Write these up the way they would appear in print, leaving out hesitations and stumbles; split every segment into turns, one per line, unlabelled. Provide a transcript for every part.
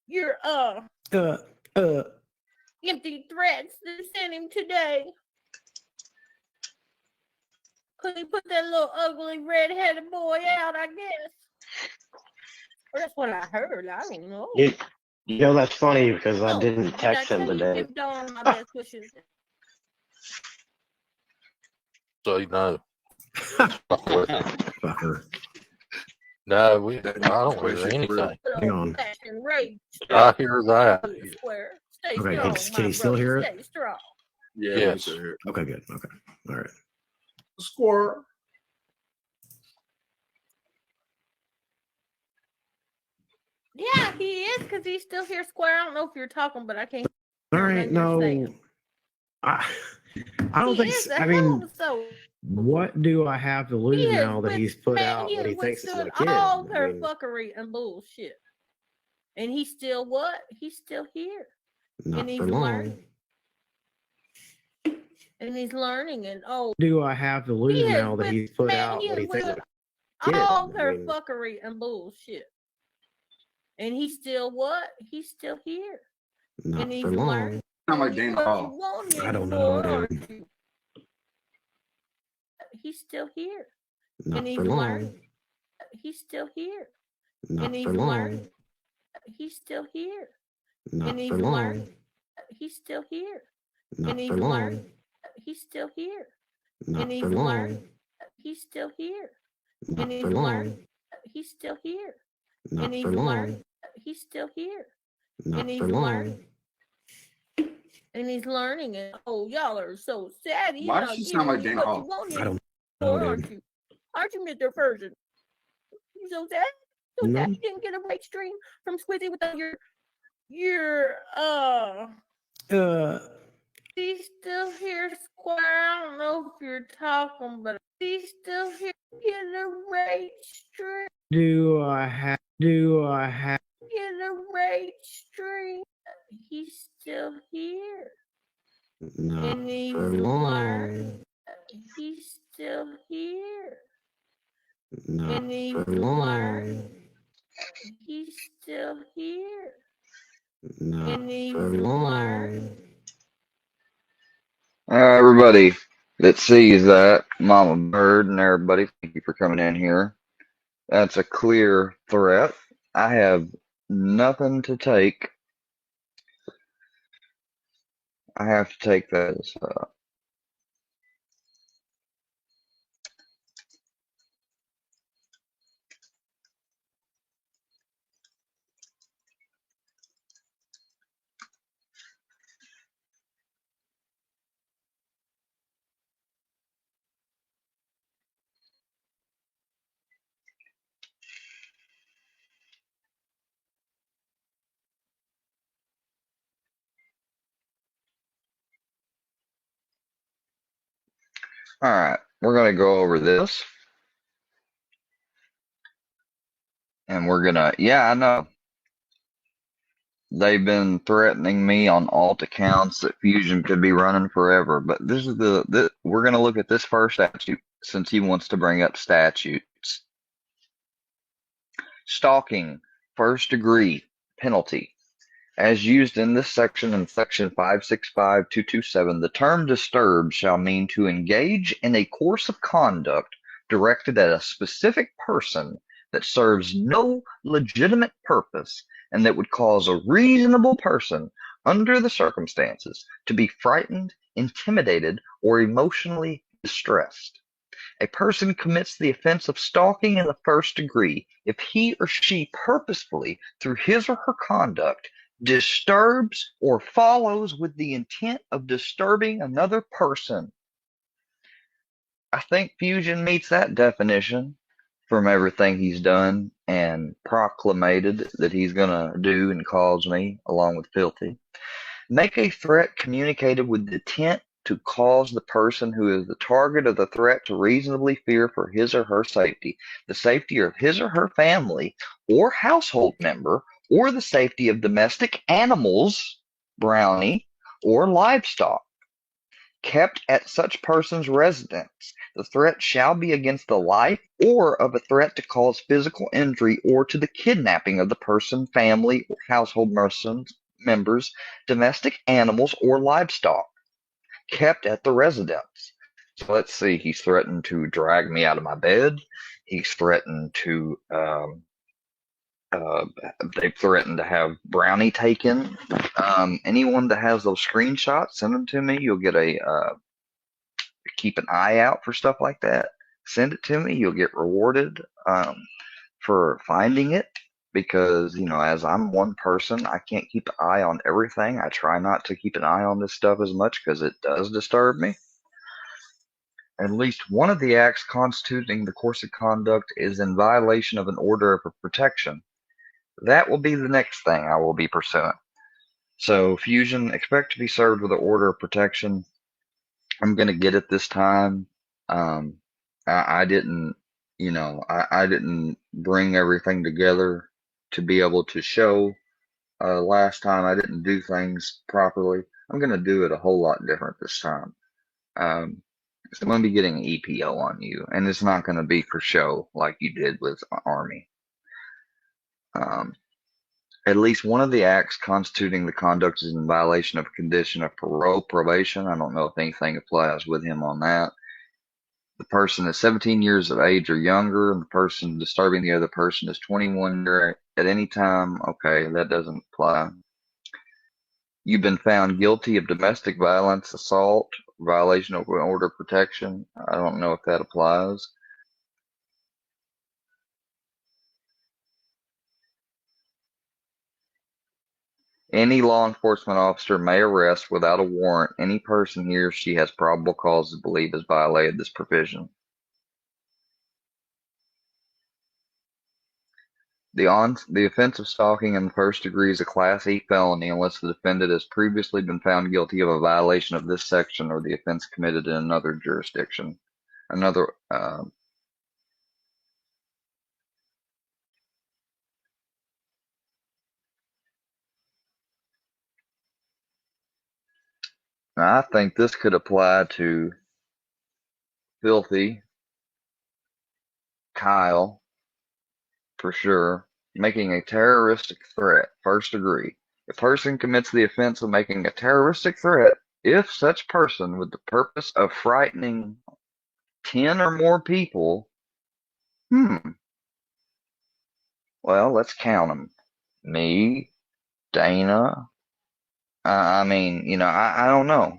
your
Uh, uh,
empty threats that sent him today. Cause he put that little ugly red-headed boy out, I guess. Or that's what I heard. I don't know.
You know that's funny because I
Oh,
didn't
did I
text him
tell you
today.
give Dawn my best wishes?
So you know.
fucker.
No, I don't hear anything.
Hang on.
Passion, rage,
I hear that.
square. Stay
Okay,
strong,
can
my
you still
brother.
hear it?
Stay strong.
Yeah.
Yes.
Okay, good. Okay, all right.
Squirrel.
Yeah, he is because he's still here, Square. I don't know if you're talking, but I can't.
All right, no. I don't think. I mean, what do I have to lose now that he's put out what he thinks is a kid?
All her fuckery and bullshit, and he's still what? He's still here,
Not for long.
And he's learning, and
do I have to lose now that he's put out what he thinks is a kid?
All her fuckery and bullshit, and he's still what? He's still here,
Not for long.
Sound like Dan Hall.
I don't know.
He's still here.
Not for long.
He's still here.
Not for long.
He's still here.
Not for long.
He's still here.
Not for long.
He's still here.
Not for long.
He's still here.
Not for long.
He's still here.
Not for long.
He's still here.
Not for long.
And he's learning, and y'all are so sad.
Why does she sound like Dan Hall?
I don't know.
Aren't you, Mr. Persian? You so sad? So sad you didn't get a right stream from Squizzy without your He's still here, Square. I don't know if you're talking, but he's still here. Get a right stream.
Do I have
Get a right stream. He's still here.
Not for long.
He's still here.
Not for long.
He's still here.
Not for long.
Everybody that sees that, Mama Bird and everybody, thank you for coming in here. That's a clear threat. I have nothing to take. I have to take that as all right. We're going to go over this. And we're going to, yeah, I know. They've been threatening me on alt accounts that Fusion could be running forever. But this is we're going to look at this first statute since he wants to bring up statutes. Stalking, first degree penalty. As used in this section in section 565.227, the term disturb shall mean to engage in a course of conduct directed at a specific person that serves no legitimate purpose and that would cause a reasonable person, under the circumstances, to be frightened, intimidated, or emotionally distressed. A person commits the offense of stalking in the first degree if he or she purposefully, through his or her conduct, disturbs or follows with the intent of disturbing another person. I think Fusion meets that definition from everything he's done and proclamated that he's going to do and cause me, along with Filthy. Make a threat communicated with the intent to cause the person who is the target of the threat to reasonably fear for his or her safety, the safety of his or her family or household member, or the safety of domestic animals, brownie, or livestock. kept at such person's residence. The threat shall be against the life or of a threat to cause physical injury or to the kidnapping of the person, family, or household members, domestic animals, or livestock kept at the residence. So let's see, he's threatened to drag me out of my bed. He's threatened to, they've threatened to have Brownie taken. Anyone that has those screenshots, send them to me. You'll get keep an eye out for stuff like that. Send it to me. You'll get rewarded for finding it because, as I'm one person, I can't keep an eye on everything. I try not to keep an eye on this stuff as much because it does disturb me. At least one of the acts constituting the course of conduct is in violation of an order of protection. That will be the next thing I will be pursuing. So, Fusion, expect to be served with an order of protection. I'm going to get it this time. I didn't, I didn't bring everything together to be able to show. Last time I didn't do things properly. I'm going to do it a whole lot different this time. So I'm going to be getting an EPO on you, and it's not going to be for show like you did with Army. At least one of the acts constituting the conduct is in violation of a condition of parole, probation. I don't know if anything applies with him on that. The person is 17 years of age or younger, and the person disturbing the other person is 21 years at any time. Okay, that doesn't apply. You've been found guilty of domestic violence, assault, violation of order of protection. I don't know if that applies. Any law enforcement officer may arrest without a warrant any person he or she has probable cause to believe has violated this provision. The offense of stalking in the first degree is a Class E felony unless the defendant has previously been found guilty of a violation of this section or the offense committed in another jurisdiction. I think this could apply to Filthy, Kyle, for sure. Making a terroristic threat, first degree. A person commits the offense of making a terroristic threat if such person with the purpose of frightening 10 or more people, well, let's count them. Me, Dana, I mean, I don't know.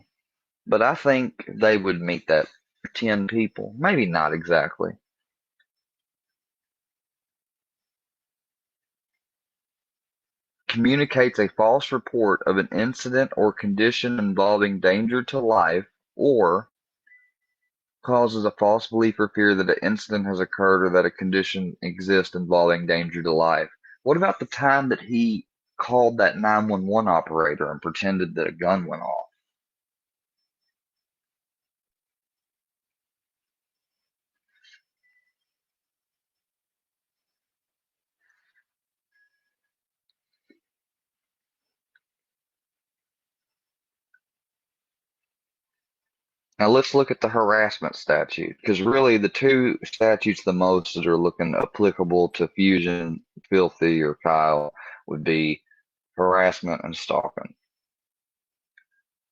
But I think they would meet that 10 people. Maybe not exactly. Communicates a false report of an incident or condition involving danger to life, or causes a false belief or fear that an incident has occurred or that a condition exists involving danger to life. What about the time that he called that 911 operator and pretended that a gun went off? Now let's look at the harassment statute, because really the two statutes the most that are looking applicable to Fusion, Filthy, or Kyle would be harassment and stalking.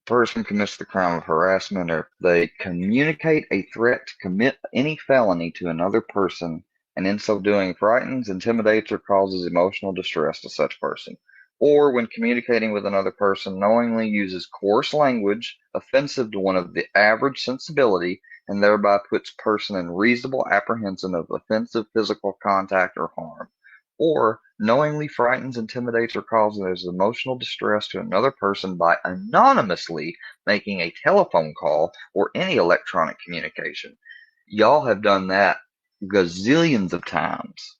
Person commits the crime of harassment if they communicate a threat to commit any felony to another person and in so doing frightens, intimidates, or causes emotional distress to such person, or when communicating with another person knowingly uses coarse language offensive to one of the average sensibility and thereby puts person in reasonable apprehension of offensive physical contact or harm, or knowingly frightens, intimidates, or causes emotional distress to another person by anonymously making a telephone call or any electronic communication. Y'all have done that gazillions of times.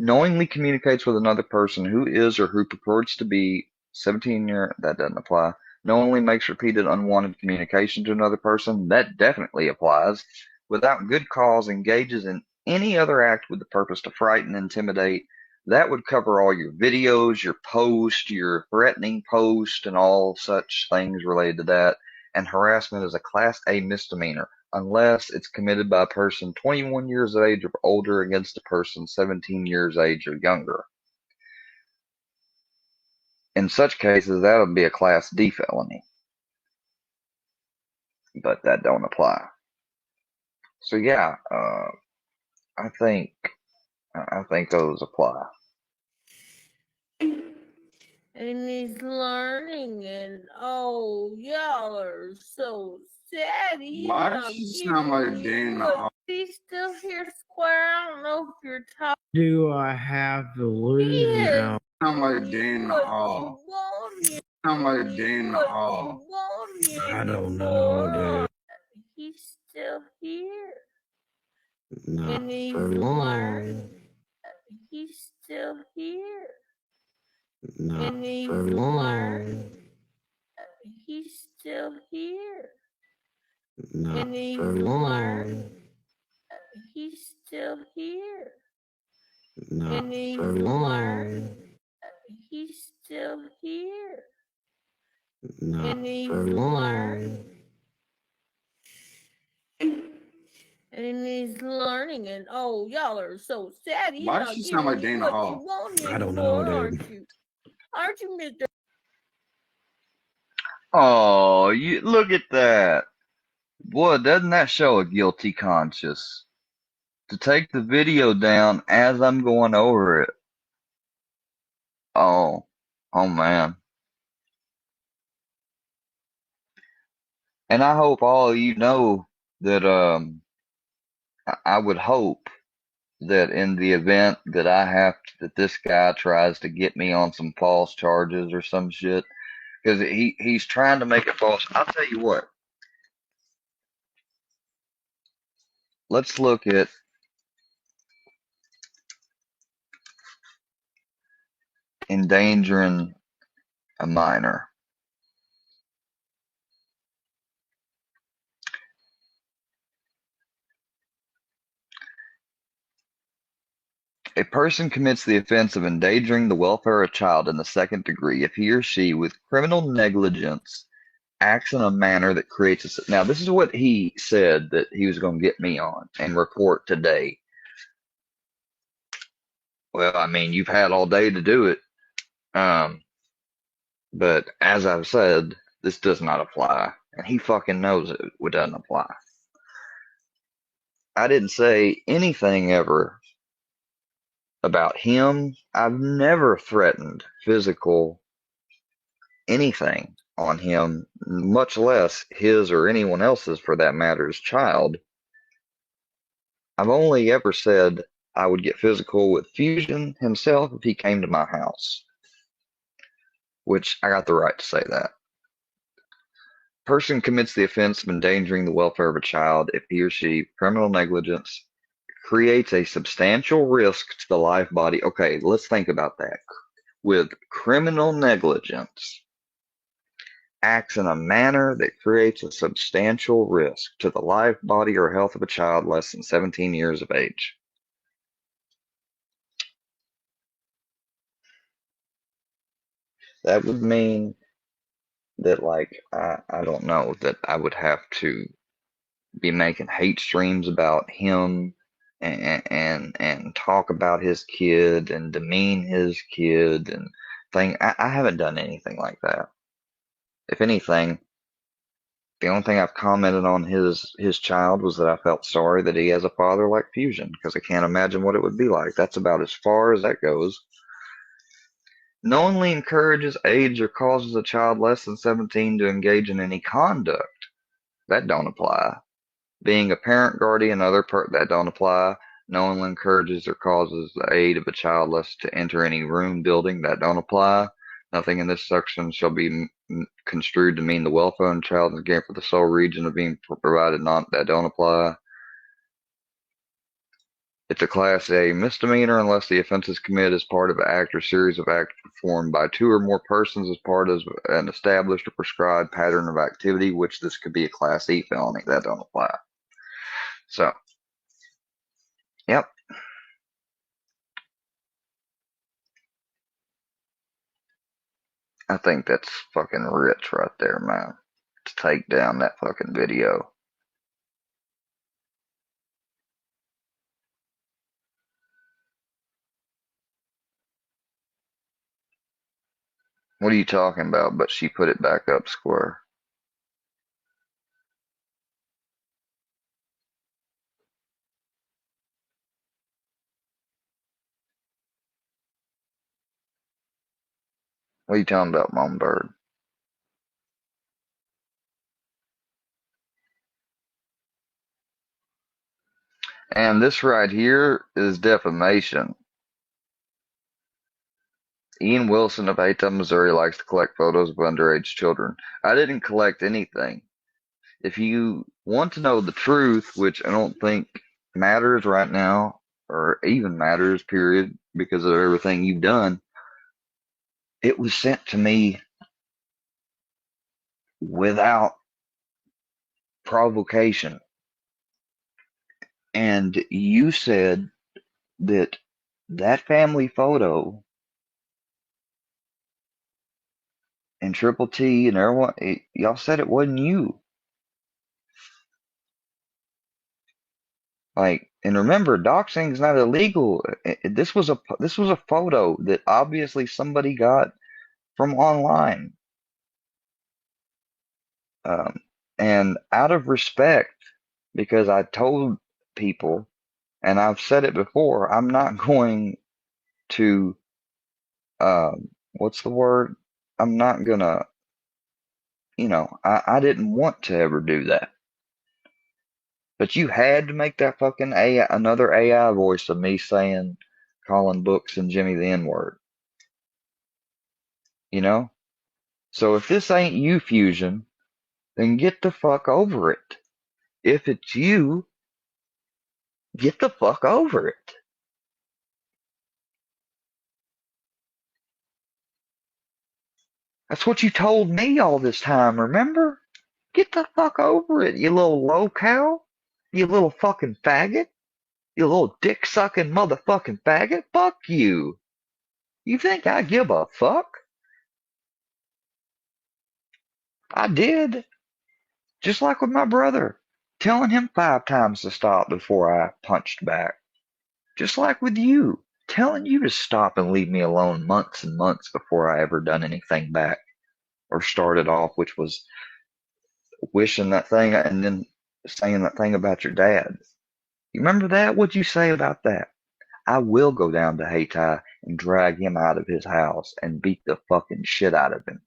Knowingly communicates with another person who is or who purports to be 17-year, that doesn't apply. Knowingly makes repeated unwanted communication to another person, that definitely applies. Without good cause, engages in any other act with the purpose to frighten, intimidate. That would cover all your videos, your post, your threatening post, and all such things related to that. and harassment is a Class A misdemeanor unless it's committed by a person 21 years of age or older against a person 17 years of age or younger. In such cases, that would be a Class D felony, but that don't apply. So yeah, I think those apply.
And he's learning, and oh, y'all are so sad.
Why does she sound like Dana?
He's still here, Square. I don't know if you're talking.
Do I have to lose now?
Sound like Dana Hall. Sound like Dana Hall.
I don't know, dude.
He's still here.
Not for long.
He's still here.
Not for long.
He's still here.
Not for long.
He's still here.
Not for long.
He's still here.
Not for long.
And he's learning, and oh, y'all are so sad.
Why does she sound like Dana Hall?
I don't know, dude.
Aren't you, Mr.
Oh, you look at that. Boy, doesn't that show a guilty conscience? To take the video down as I'm going over it. Oh man. And I hope all of you know that I would hope that in the event that that this guy tries to get me on some false charges or some shit, because he's trying to make it false. I'll tell you what. Let's look at endangering a minor. A person commits the offense of endangering the welfare of a child in the second degree if he or she, with criminal negligence, acts in a manner that creates a. Now, this is what he said that he was going to get me on and report today. Well, I mean, you've had all day to do it. But as I've said, this does not apply. And he fucking knows it doesn't apply. I didn't say anything ever about him. I've never threatened physical anything on him, much less his or anyone else's for that matter's child. I've only ever said I would get physical with Fusion himself if he came to my house, which I got the right to say that. Person commits the offense of endangering the welfare of a child if he or she, criminal negligence, creates a substantial risk to the life, body. Okay, let's think about that. With criminal negligence, acts in a manner that creates a substantial risk to the life, body, or health of a child less than 17 years of age. That would mean that, like, I don't know, that I would have to be making hate streams about him and talk about his kid and demean his kid and thing. I haven't done anything like that. If anything, the only thing I've commented on his child was that I felt sorry that he has a father like Fusion, because I can't imagine what it would be like. That's about as far as that goes. Knowingly encourages, aids, or causes a child less than 17 to engage in any conduct. That don't apply. Being a parent, guardian, that don't apply. Knowingly encourages or causes the aid of a child less to enter any room, building. That don't apply. Nothing in this section shall be construed to mean the welfare of the child is gained for the sole reason of being provided. That don't apply. It's a Class A misdemeanor unless the offense is committed as part of an act or series of acts performed by two or more persons as part of an established or prescribed pattern of activity, which this could be a Class E felony. That don't apply. So, yep. I think that's fucking rich right there, man. to take down that fucking video. What are you talking about? But she put it back up square. What are you talking about, Mom Bird? And this right here is defamation. Ian Wilson of Haytime, Missouri likes to collect photos of underage children. I didn't collect anything. If you want to know the truth, which I don't think matters right now, or even matters, period, because of everything you've done, it was sent to me without provocation. And you said that that family photo and Triple T and everyone, y'all said it wasn't you. Like, and remember, doxing is not illegal. This was a photo that obviously somebody got from online. And out of respect, because I told people, and I've said it before, I'm not going to, what's the word? I'm not gonna, I didn't want to ever do that. But you had to make that fucking another AI voice of me saying, calling Books and Jimmy the N-word. You know? So if this ain't you, Fusion, then get the fuck over it. If it's you, get the fuck over it. That's what you told me all this time, remember? Get the fuck over it, you little low cow. You little fucking faggot. You little dick sucking motherfucking faggot. Fuck you. You think I give a fuck? I did. Just like with my brother. Telling him 5 times to stop before I punched back. Just like with you. Telling you to stop and leave me alone months and months before I ever done anything back. Or started off, which was wishing that thing and then saying that thing about your dad. You remember that? What'd you say about that? I will go down to Hayti and drag him out of his house and beat the fucking shit out of him.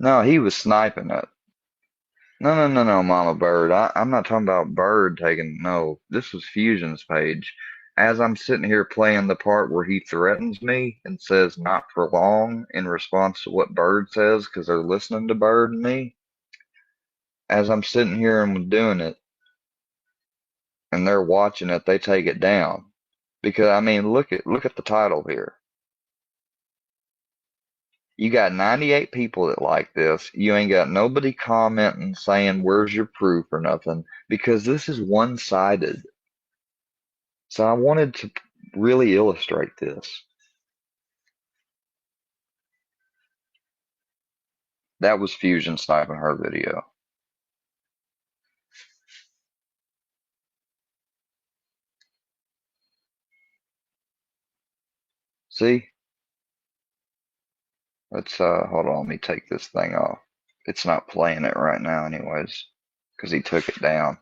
No, he was sniping it. No, Mama Bird. I'm not talking about Bird taking. No, this was Fusion's page. As I'm sitting here playing the part where he threatens me and says not for long in response to what Bird says because they're listening to Bird and me. As I'm sitting here and doing it and they're watching it, they take it down. Because I mean, look at the title here. You got 98 people that like this. You ain't got nobody commenting saying, where's your proof or nothing, because this is one-sided. So I wanted to really illustrate this. That was Fusion sniping her video. See? Let's, hold on, let me take this thing off. It's not playing it right now anyways, because he took it down.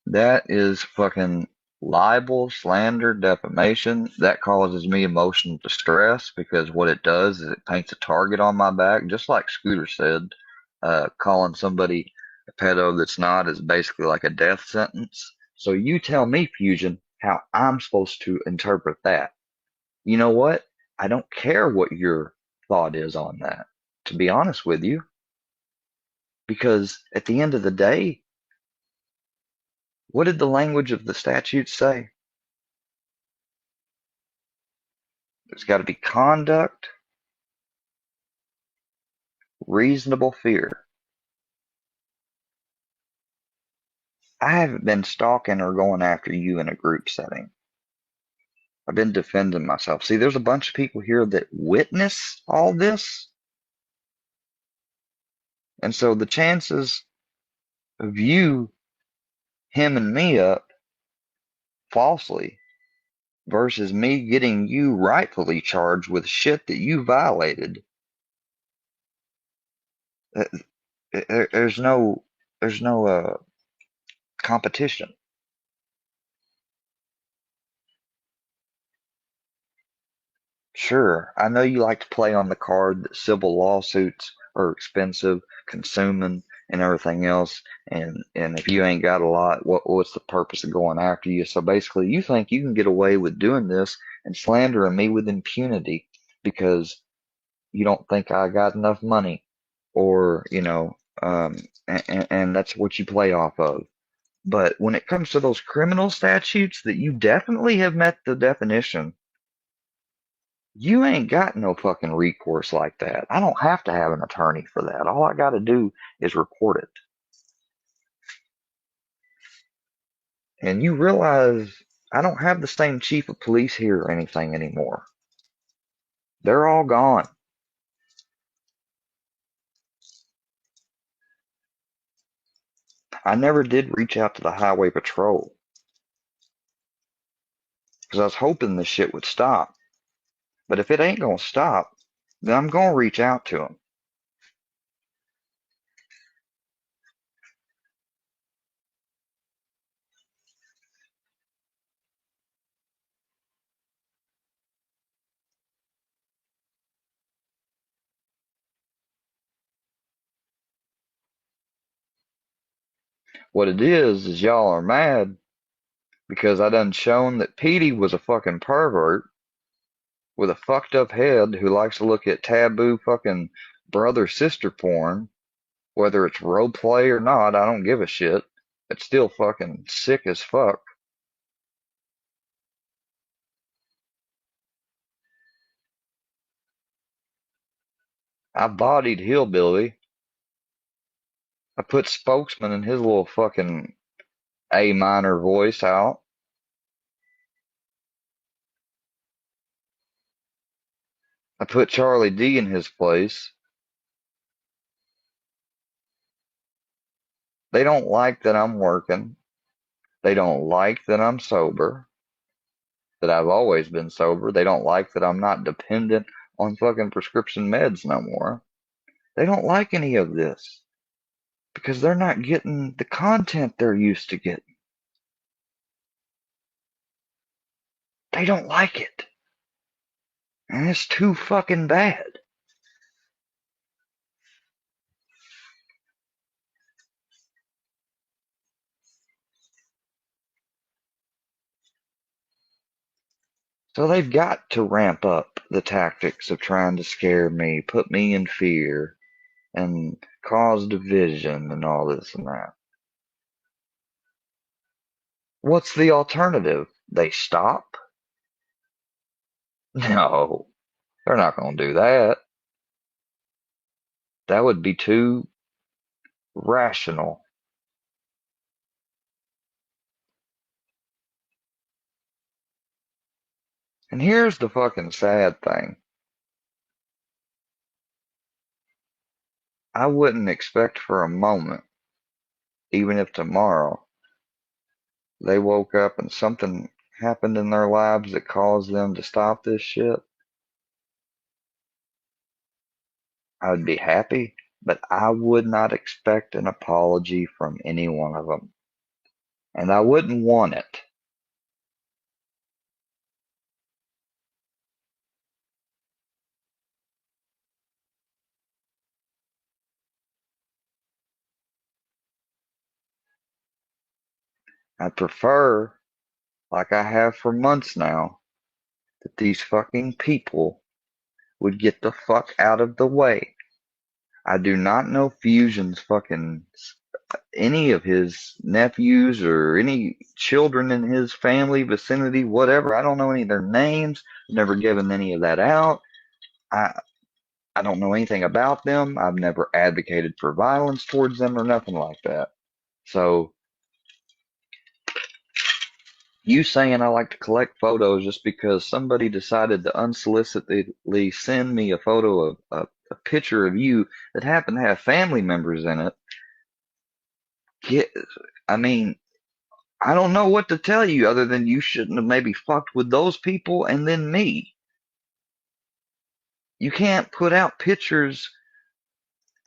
That is fucking libel, slander, defamation. That causes me emotional distress because what it does is it paints a target on my back, just like Scooter said. Calling somebody a pedo that's not is basically like a death sentence. So you tell me, Fusion, how I'm supposed to interpret that. You know what? I don't care what your thought is on that, to be honest with you. Because at the end of the day, what did the language of the statute say? There's got to be conduct reasonable fear. I haven't been stalking or going after you in a group setting. I've been defending myself. See, there's a bunch of people here that witness all this. And so the chances of you hemming me up falsely versus me getting you rightfully charged with shit that you violated, there's no competition. Sure, I know you like to play on the card that civil lawsuits are expensive, consuming, and everything else. And if you ain't got a lot, what's the purpose of going after you? So basically, you think you can get away with doing this and slandering me with impunity because you don't think I got enough money, or and that's what you play off of. But when it comes to those criminal statutes that you definitely have met the definition, you ain't got no fucking recourse like that. I don't have to have an attorney for that. All I got to do is report it. And you realize I don't have the same chief of police here or anything anymore. They're all gone. I never did reach out to the highway patrol because I was hoping this shit would stop. But if it ain't gonna stop, then I'm gonna reach out to them. What it is y'all are mad because I done shown that Petey was a fucking pervert with a fucked up head who likes to look at taboo fucking brother sister porn, whether it's role play or not, I don't give a shit. It's still fucking sick as fuck. I bodied Hillbilly. I put Spokesman in his little fucking A minor voice out. I put Charlie D in his place. They don't like that I'm working. They don't like that I'm sober, that I've always been sober. They don't like that I'm not dependent on fucking prescription meds no more. They don't like any of this because they're not getting the content they're used to getting. They don't like it. And it's too fucking bad. So they've got to ramp up the tactics of trying to scare me, put me in fear, and cause division and all this and that. What's the alternative? They stop? No, they're not going to do that. That would be too rational. And here's the fucking sad thing. I wouldn't expect for a moment, even if tomorrow they woke up and something happened in their lives that caused them to stop this shit, I'd be happy, but I would not expect an apology from any one of them. And I wouldn't want it. I'd prefer, like I have for months now, that these fucking people would get the fuck out of the way. I do not know Fusion's fucking any of his nephews or any children in his family vicinity, whatever. I don't know any of their names. Never given any of that out. I I don't know anything about them. I've never advocated for violence towards them or nothing like that. So you saying I like to collect photos just because somebody decided to unsolicitedly send me a photo of a picture of you that happened to have family members in it. I mean, I don't know what to tell you other than you shouldn't have maybe fucked with those people and then me. You can't put out pictures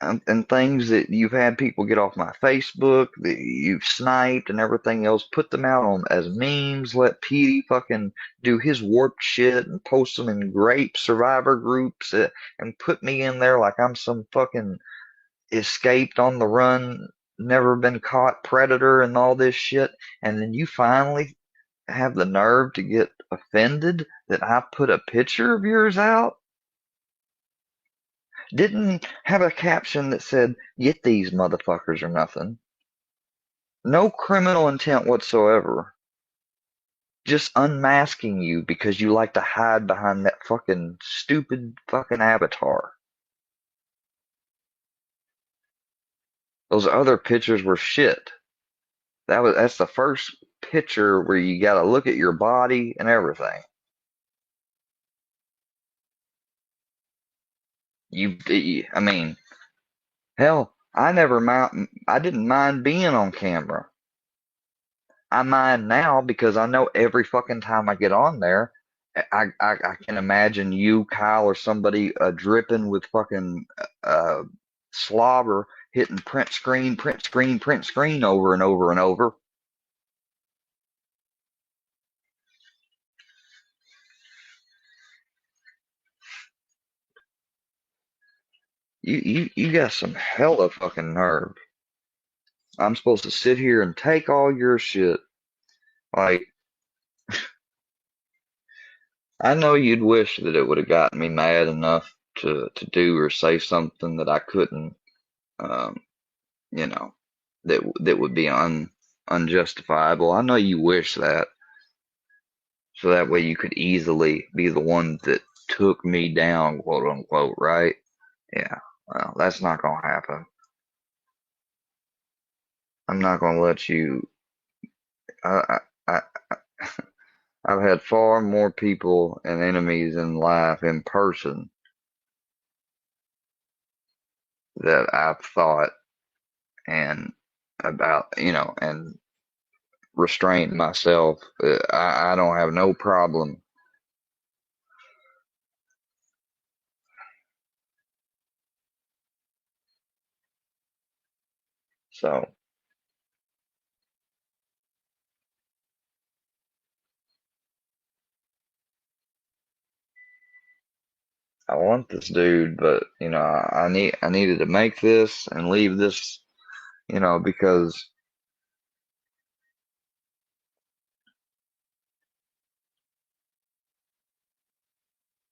and things that you've had people get off my Facebook, that you've sniped and everything else, put them out on as memes, let Petey fucking do his warped shit and post them in grape survivor groups and put me in there like I'm some fucking escaped on the run, never been caught predator and all this shit. And then you finally have the nerve to get offended that I put a picture of yours out? Didn't have a caption that said, "Get these motherfuckers" or nothing. No criminal intent whatsoever. Just unmasking you because you like to hide behind that fucking stupid fucking avatar. Those other pictures were shit. That's the first picture where you gotta look at your body and everything. I mean, hell, I didn't mind being on camera. I mind now because I know every fucking time I get on there, I can imagine you, Kyle, or somebody dripping with fucking uh, slobber hitting print screen, print screen, print screen over and over and over. You got some hella fucking nerve. I'm supposed to sit here and take all your shit. Like, I know you'd wish that it would have gotten me mad enough to do or say something that I couldn't, um, you know, that would be unjustifiable. I know you wish that, so that way you could easily be the one that took me down, quote unquote, right? Yeah. Well, that's not gonna happen. I'm not gonna let you. I, I, I've had far more people and enemies in life in person that I've thought and about, and restrained myself. I don't have no problem. So I want this dude, but I needed to make this and leave this, because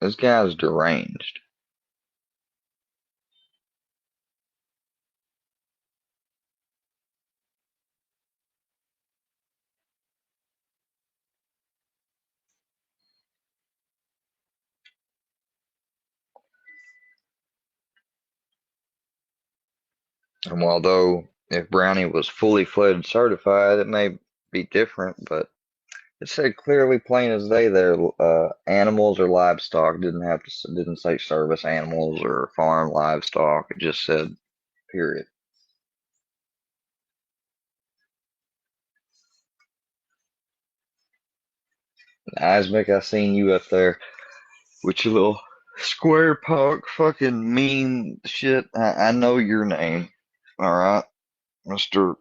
this guy's deranged. And although if Brownie was fully fledged certified, it may be different, but it said clearly, plain as day there, animals or livestock. Didn't say service animals or farm livestock. It just said period. Asmic, I seen you up there with your little square punk fucking mean shit. I know your name. All right, Mr.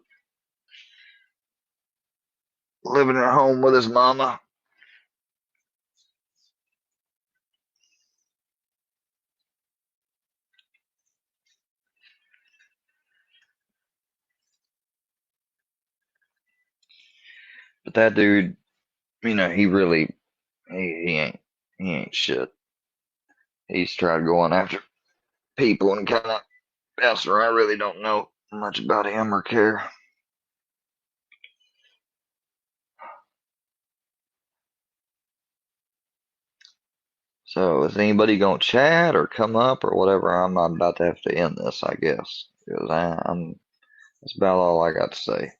Living at home with his mama. But that dude, he really, he ain't shit. He's tried going after people and kind of bouncing around. I really don't know much about him or care. So is anybody gonna chat or come up or whatever? I'm about to have to end this, I guess, because I'm. That's about all I got to say.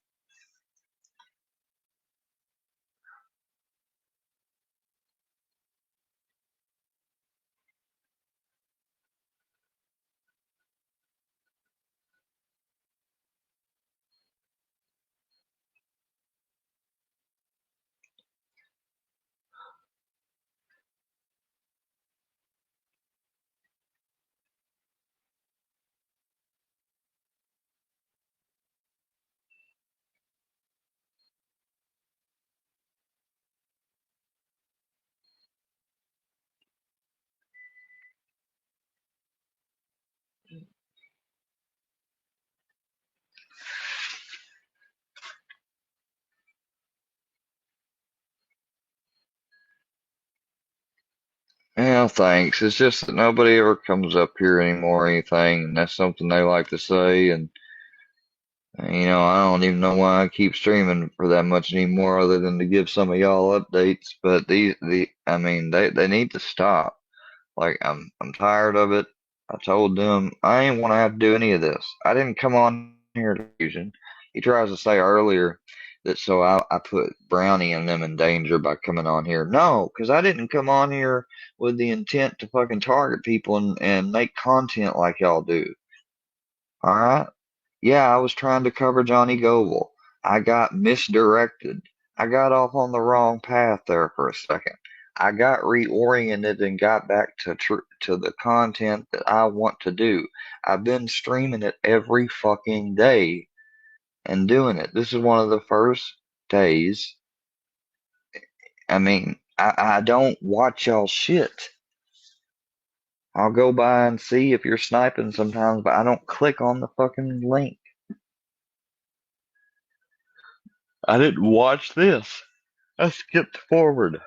Yeah, thanks. It's just that nobody ever comes up here anymore or anything, and that's something they like to say. And I don't even know why I keep streaming for that much anymore, other than to give some of y'all updates. But I mean, they need to stop. Like, I'm tired of it. I told them I ain't want to have to do any of this. I didn't come on here to fusion. He tries to say earlier that so I put Brownie and them in danger by coming on here. No, because I didn't come on here with the intent to fucking target people and make content like y'all do. All right? Yeah, I was trying to cover Johnny Goble. I got misdirected. I got off on the wrong path there for a second. I got reoriented and got back to the content that I want to do. I've been streaming it every fucking day and doing it. This is one of the first days. I mean, I don't watch y'all shit. I'll go by and see if you're sniping sometimes, but I don't click on the fucking link. I didn't watch this. I skipped forward.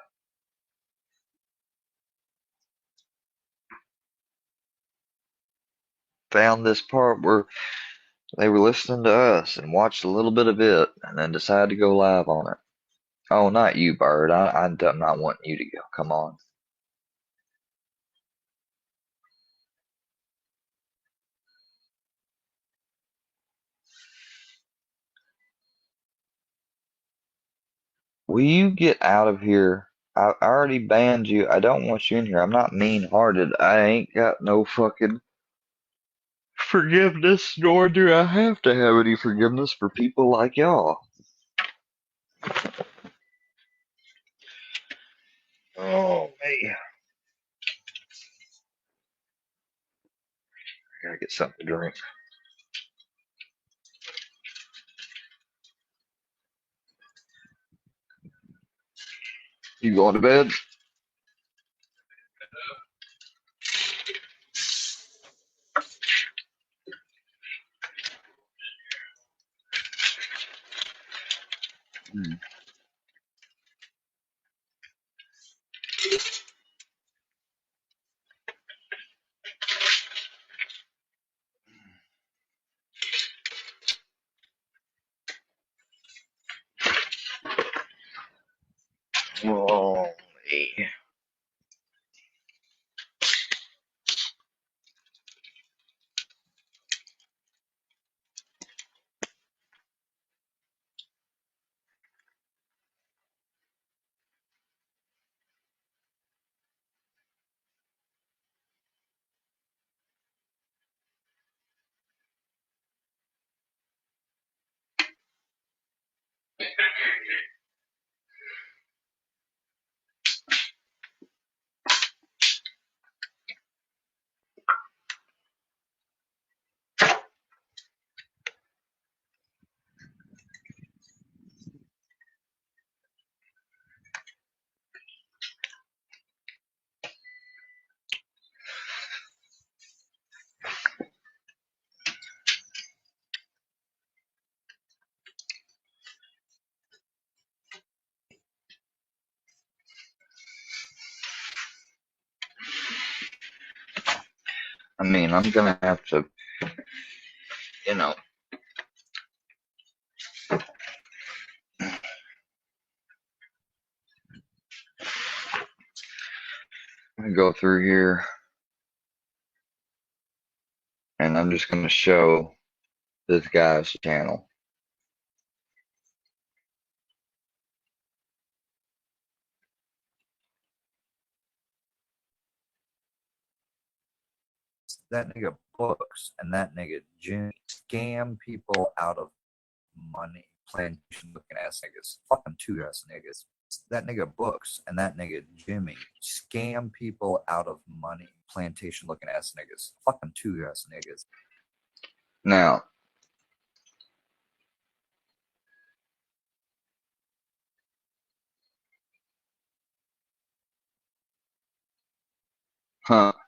Found this part where they were listening to us and watched a little bit of it and then decided to go live on it. Oh, not you, Bird. I'm not wanting you to go. Come on. Will you get out of here? I already banned you. I don't want you in here. I'm not mean-hearted. I ain't got no fucking forgiveness, nor do I have to have any forgiveness for people like y'all. Oh, man. I gotta get something to drink. You going to bed? Hmm. Oh, man. I mean, I'm gonna have to, you know, go through here, and I'm just going to show this guy's channel.
That nigga Books and that nigga Jimmy scam people out of money. Plantation looking ass niggas. Fucking two ass niggas. That nigga Books and that nigga Jimmy scam people out of money. Plantation looking ass niggas. Fucking two ass niggas.
Now,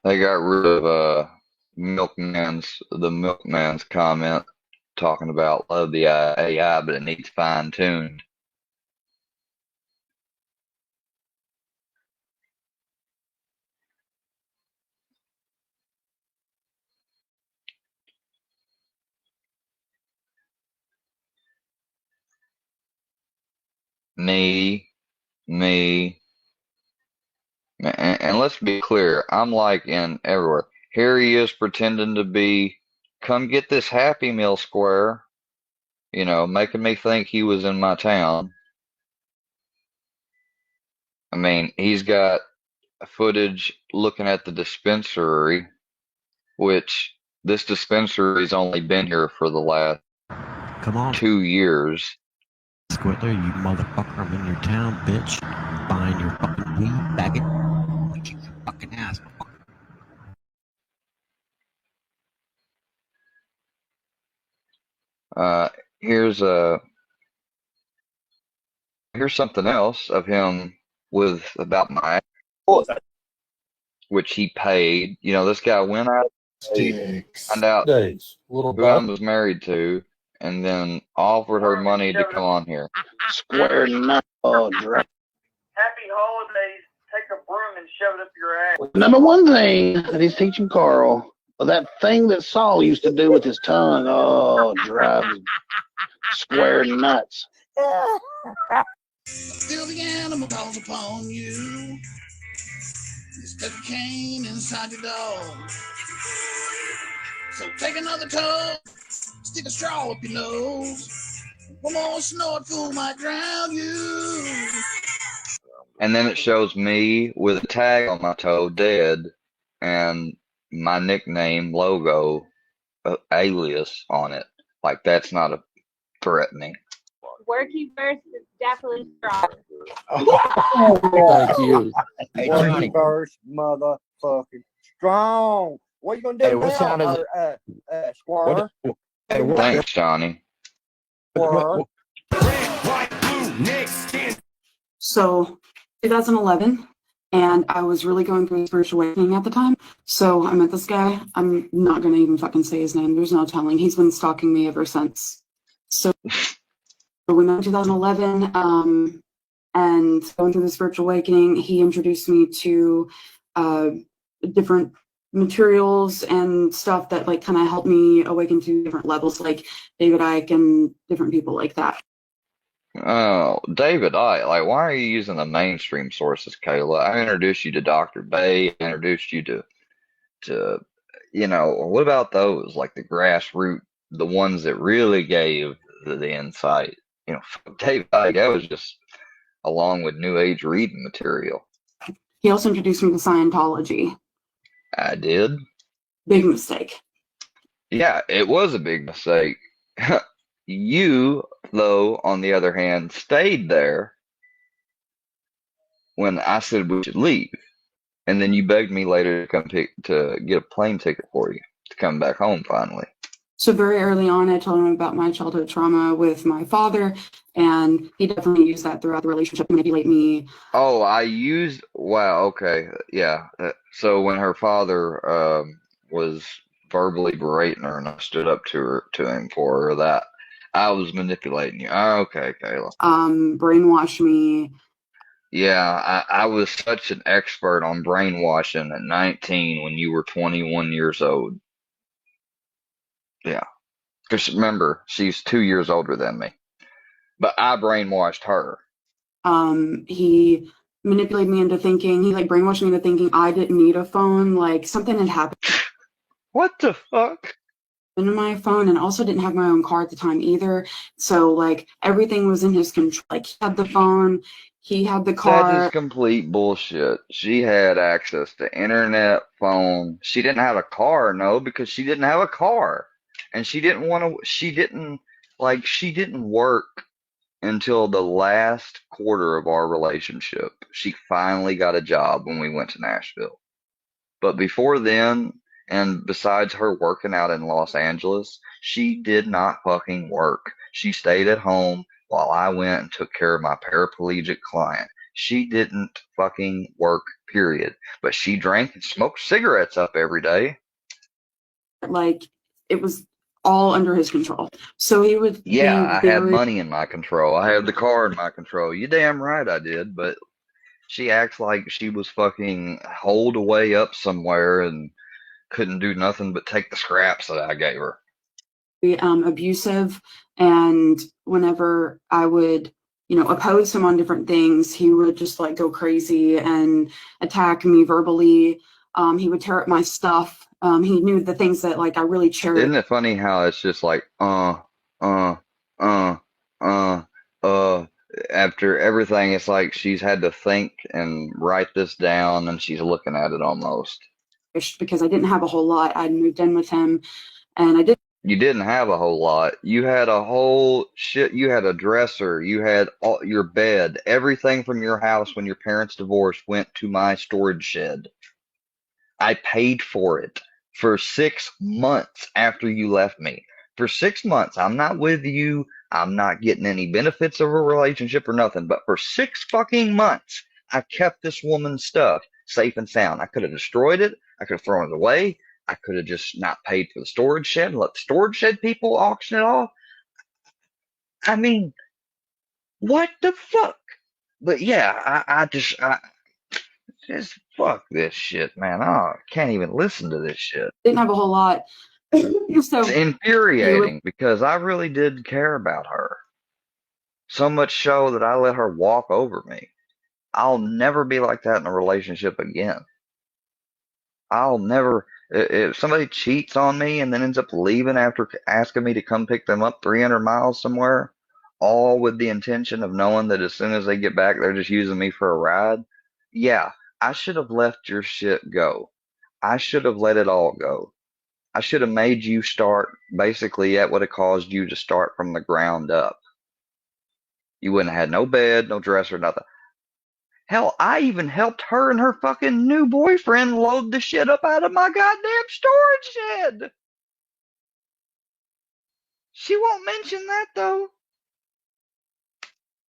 they got rid of the milkman's comment talking about love the AI, but it needs fine tuned. Me, and let's be clear, I'm like in everywhere. Here he is pretending to be, come get this Happy Meal square, making me think he was in my town. I mean, he's got footage looking at the dispensary, which this dispensary's only been here for the last 2 years.
Squidler, you motherfucker, I'm in your town, bitch. Buying your fucking weed, faggot. Kick your fucking ass.
Here's something else of him with about my, which he paid. This guy went out, found out who I was married to, and then offered her money to come on here.
Square nut. Oh, drag.
Happy holidays. Take a broom and shove it up your ass.
Number one thing that he's teaching Carl, that thing that Saul used to do with his tongue. Oh, drives square nuts.
Still the animal calls upon you. You stuck a cane inside your dog. So take another tug, stick a straw up your nose. One more snort, fool might drown you.
And then it shows me with a tag on my toe, dead, and my nickname logo, alias on it. Like, that's not a threatening.
Worky verse is definitely strong.
Thank you.
Hey, Johnny. Verse, motherfucking strong. What you gonna do
what
now,
sound is
it? Squirrel?
Thanks, Johnny.
So, 2011, and I was really going through a spiritual awakening at the time. So I met this guy. I'm not going to even fucking say his name. There's no telling. He's been stalking me ever since. So we met in 2011, and going through the spiritual awakening, he introduced me to different materials and stuff that like kind of helped me awaken to different levels, like David Icke and different people like that.
Oh, David Icke, like, why are you using the mainstream sources, Kayla? I introduced you to Dr. Bay, I introduced you to what about those, like the grassroots, the ones that really gave the insight? David Icke, that was just along with New Age reading material.
He also introduced me to Scientology.
I did.
Big mistake.
Yeah, it was a big mistake. You, though, on the other hand, stayed there when I said we should leave, and then you begged me later to get a plane ticket for you to come back home finally.
So very early on, I told him about my childhood trauma with my father, and he definitely used that throughout the relationship to manipulate me.
Oh, wow, okay, yeah. So when her father was verbally berating her, and I stood up to him for her, that I was manipulating you. Oh, okay, Kayla.
Brainwash me.
Yeah, I was such an expert on brainwashing at 19 when you were 21 years old. Yeah. Because remember, she's 2 years older than me. But I brainwashed her.
He manipulated me into thinking, he like brainwashed me into thinking I didn't need a phone, like something had happened.
What the fuck?
In my phone, and also didn't have my own car at the time either. So like everything was in his control. Like he had the phone, he had the
That is
car.
complete bullshit. She had access to internet, phone. She didn't have a car, no, because she didn't have a car. And she didn't want to, she didn't work until the last quarter of our relationship. She finally got a job when we went to Nashville. But before then, and besides her working out in Los Angeles, she did not fucking work. She stayed at home while I went and took care of my paraplegic client. She didn't fucking work, period. But she drank and smoked cigarettes up every day.
Like it was all under his control. So he would
Yeah, I
be
had
very
money in my control. I had the car in my control. You damn right I did, but she acts like she was fucking holed away up somewhere and couldn't do nothing but take the scraps that I gave her.
abusive, and whenever I would, oppose him on different things, he would just like go crazy and attack me verbally. He would tear up my stuff. He knew the things that like I really cherished.
Isn't it funny how it's just like uh after everything it's like she's had to think and write this down and she's looking at it almost.
Because I didn't have a whole lot. I'd moved in with him, and I did.
You didn't have a whole lot. You had a whole shit. You had a dresser. You had all your bed. Everything from your house when your parents divorced went to my storage shed. I paid for it for 6 months after you left me. For 6 months, I'm not with you. I'm not getting any benefits of a relationship or nothing. But for 6 fucking months, I kept this woman's stuff safe and sound. I could have destroyed it. I could have thrown it away. I could have just not paid for the storage shed and let the storage shed people auction it off. I mean, what the fuck? But yeah, I just fuck this shit, man. I can't even listen to this shit.
Didn't have a whole lot. So
it's infuriating because I really did care about her. So much so that I let her walk over me. I'll never be like that in a relationship again. I'll never, if somebody cheats on me and then ends up leaving after asking me to come pick them up 300 miles somewhere, all with the intention of knowing that as soon as they get back, they're just using me for a ride. Yeah, I should have let your shit go. I should have let it all go. I should have made you start basically at what it caused you to start from the ground up. You wouldn't have had no bed, no dresser, nothing. Hell, I even helped her and her fucking new boyfriend load the shit up out of my goddamn storage shed. She won't mention that though.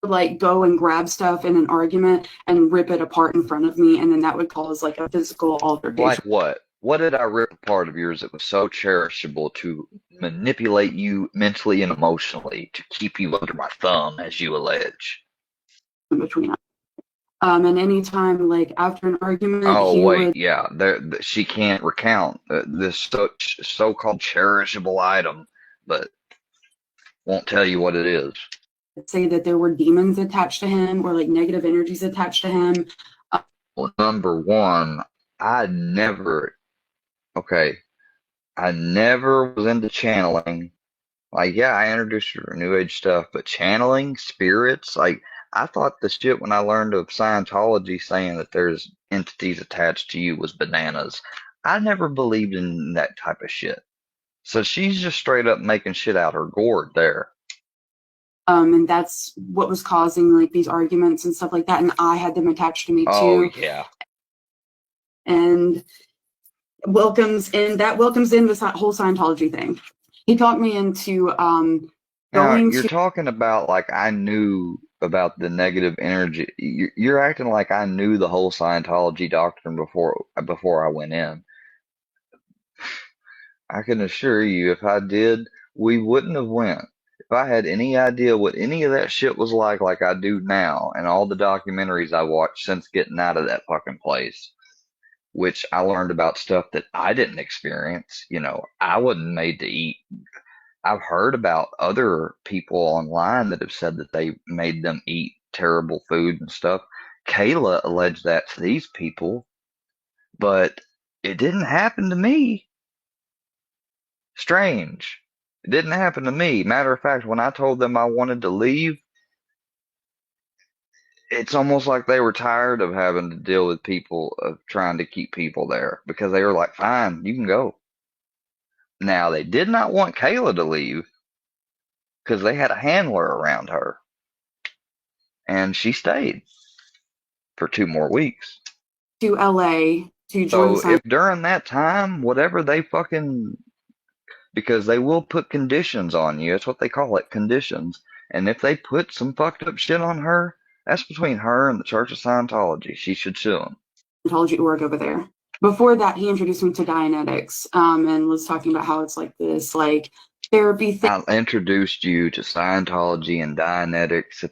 Like go and grab stuff in an argument and rip it apart in front of me, and then that would cause like a physical altercation.
Like what? What did I rip apart of yours that was so cherishable to manipulate you mentally and emotionally to keep you under my thumb, as you allege?
Between us. And anytime, like after an argument,
yeah, she can't recount this so-called cherishable item, but won't tell you what it is.
Say that there were demons attached to him or like negative energies attached to him.
Well, number one, I never was into channeling. Like, yeah, I introduced her to New Age stuff, but channeling spirits, like, I thought the shit when I learned of Scientology saying that there's entities attached to you was bananas. I never believed in that type of shit. So she's just straight up making shit out her gourd there.
And that's what was causing like these arguments and stuff like that. And I had them attached to me too.
Oh yeah.
And welcomes in this whole Scientology thing. He talked me into
now, you're talking about like I knew about the negative energy. You're acting like I knew the whole Scientology doctrine before I went in. I can assure you, if I did, we wouldn't have went. If I had any idea what any of that shit was like I do now, and all the documentaries I watched since getting out of that fucking place, which I learned about stuff that I didn't experience. I wasn't made to eat. I've heard about other people online that have said that they made them eat terrible food and stuff. Kayla alleged that to these people, but it didn't happen to me. Strange. It didn't happen to me. Matter of fact, when I told them I wanted to leave, it's almost like they were tired of having to deal with people, of trying to keep people there, because they were like, fine, you can go. Now, they did not want Kayla to leave because they had a handler around her, and she stayed for 2 more weeks.
To LA to join
So if during that time, whatever they fucking, because they will put conditions on you, that's what they call it, conditions. And if they put some fucked up shit on her, that's between her and the Church of Scientology. She should sue them.
Scientology org over there. Before that, he introduced me to Dianetics, and was talking about how it's like this, like therapy thing.
I introduced you to Scientology and Dianetics.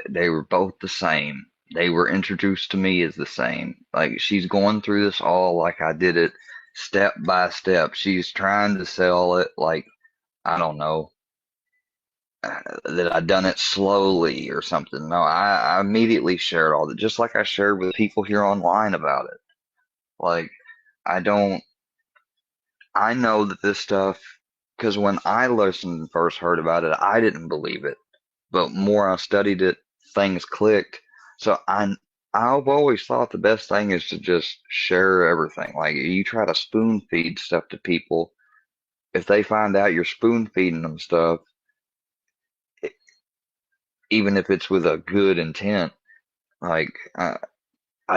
They were both the same. They were introduced to me as the same. Like, she's going through this all like I did it, step by step. She's trying to sell it like, I don't know, that I done it slowly or something. No, I immediately shared all that, just like I shared with people here online about it. Like, I know that this stuff, because when I listened and first heard about it, I didn't believe it. But more I studied it, things clicked. So I've always thought the best thing is to just share everything. Like, you try to spoon feed stuff to people. If they find out you're spoon feeding them stuff, even if it's with a good intent, like, I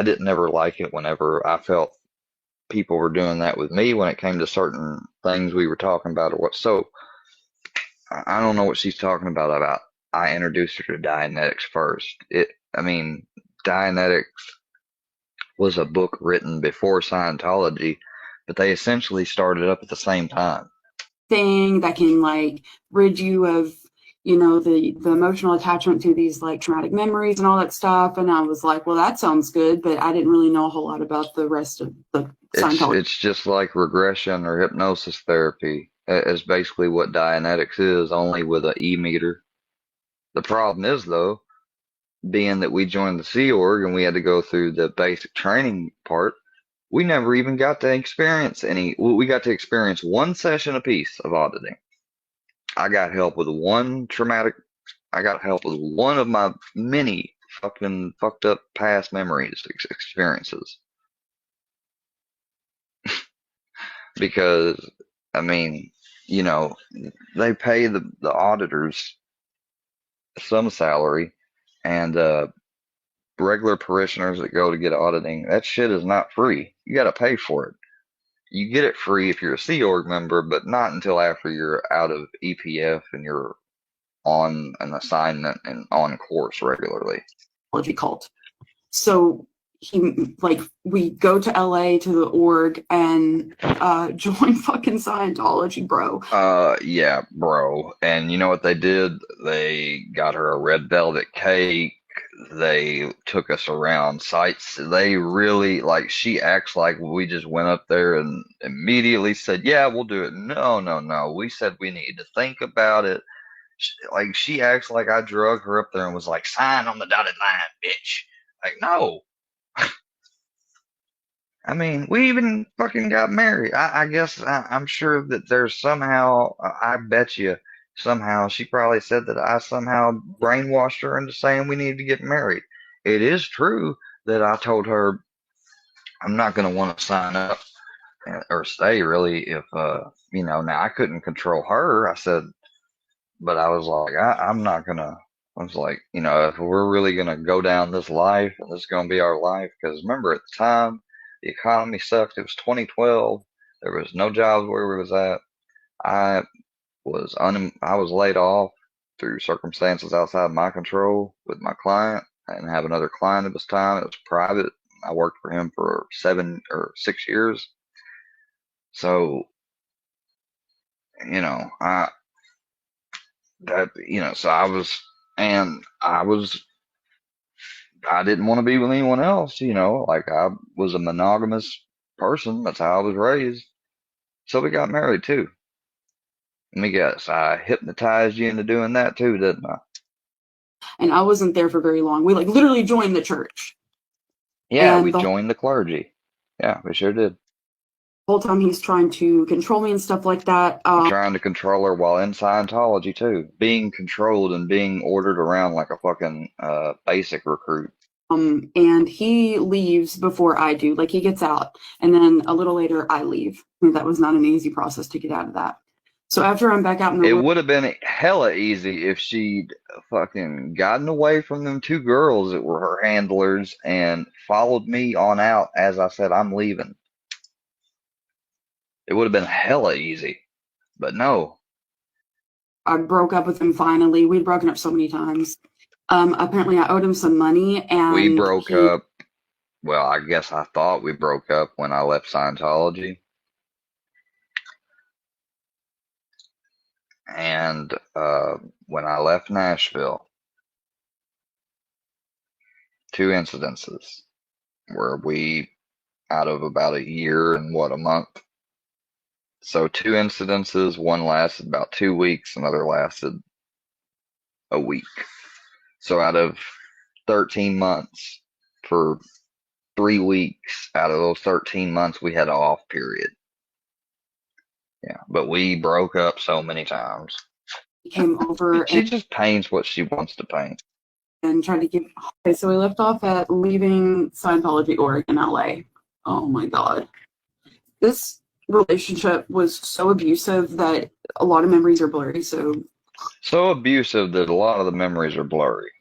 didn't ever like it whenever I felt people were doing that with me when it came to certain things we were talking about or what. So I don't know what she's talking about I introduced her to Dianetics first. Dianetics was a book written before Scientology, but they essentially started up at the same time.
Thing that can like rid you of, the emotional attachment to these like traumatic memories and all that stuff. And I was like, well, that sounds good, but I didn't really know a whole lot about the rest of the Scientology.
It's just like regression or hypnosis therapy. Is basically what Dianetics is, only with an E-meter. The problem is, though, being that we joined the Sea Org and we had to go through the basic training part, we never even got to experience we got to experience one session apiece of auditing. I got help with one of my many fucking fucked up past memories, experiences. Because, they pay the auditors some salary, and regular parishioners that go to get auditing, that shit is not free. You got to pay for it. You get it free if you're a Sea Org member, but not until after you're out of EPF and you're on an assignment and on course regularly.
Cult. So we go to LA to the org and join fucking Scientology, bro.
Yeah, bro. And you know what they did? They got her a red velvet cake. They took us around sites. They really, like, she acts like we just went up there and immediately said, yeah, we'll do it. No. We said we need to think about it. She acts like I drug her up there and was like, sign on the dotted line, bitch. Like, no. We even fucking got married. I guess I'm sure that there's somehow, I bet you somehow, she probably said that I somehow brainwashed her into saying we need to get married. It is true that I told her I'm not going to want to sign up or stay really if, now I couldn't control her. I said, but I was like, I'm not going to. I was like, if we're really going to go down this life and this is going to be our life, because remember at the time, the economy sucked. It was 2012. There was no jobs where we was at. I was laid off through circumstances outside my control with my client. I didn't have another client at this time. It was private. I worked for him for 7 or 6 years. So, so I didn't want to be with anyone else, like I was a monogamous person. That's how I was raised. So we got married too. Let me guess, I hypnotized you into doing that too, didn't I?
And I wasn't there for very long. We literally joined the church.
Yeah,
And
we
the
joined the clergy. Yeah, we sure did.
whole time he's trying to control me and stuff like that.
Trying to control her while in Scientology too, being controlled and being ordered around like a fucking basic recruit.
And he leaves before I do. Like he gets out, and then a little later I leave. I mean, that was not an easy process to get out of that. So after I'm back out in the
It
world,
would have been hella easy if she'd fucking gotten away from them two girls that were her handlers and followed me on out as I said I'm leaving. It would have been hella easy. But no.
I broke up with him finally. We'd broken up so many times. Apparently I owed him some money, and
We broke up. Well, I guess I thought we broke up when I left Scientology. And when I left Nashville, two incidences where we, out of about a year and what, a month. So two incidences, one lasted about 2 weeks, another lasted a week. So out of 13 months, for 3 weeks out of those 13 months, we had an off period. Yeah, but we broke up so many times.
he came over
She just paints what she wants to paint.
and tried to give. Okay, so we left off at leaving Scientology, Oregon, LA. Oh my God. This relationship was so abusive that a lot of memories are blurry. So
abusive that a lot of the memories are blurry.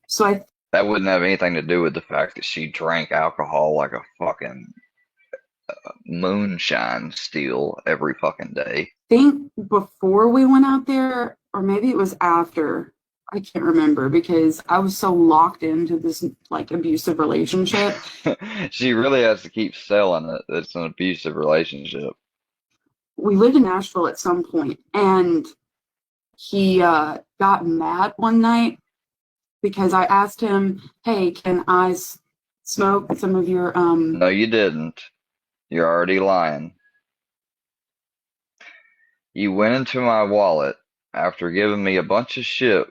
So
that wouldn't have anything to do with the fact that she drank alcohol like a fucking moonshine steal every fucking day.
think before we went out there, or maybe it was after, I can't remember because I was so locked into this like abusive relationship.
She really has to keep selling it. It's an abusive relationship.
We lived in Nashville at some point, and he got mad one night because I asked him, "Hey, can I smoke some of your?"
No, you didn't. You're already lying. You went into my wallet after giving me a bunch of shit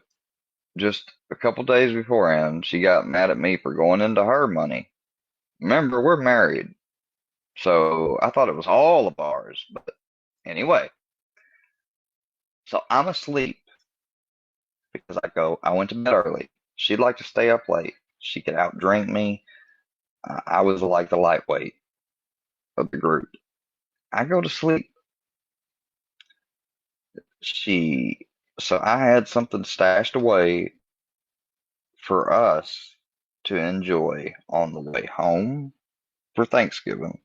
just a couple days beforehand. She got mad at me for going into her money. Remember, we're married. So I thought it was all of ours. But anyway, so I'm asleep because I went to bed early. She'd like to stay up late. She could outdrink me. I was like the lightweight of the group. I go to sleep. So I had something stashed away for us to enjoy on the way home for Thanksgiving.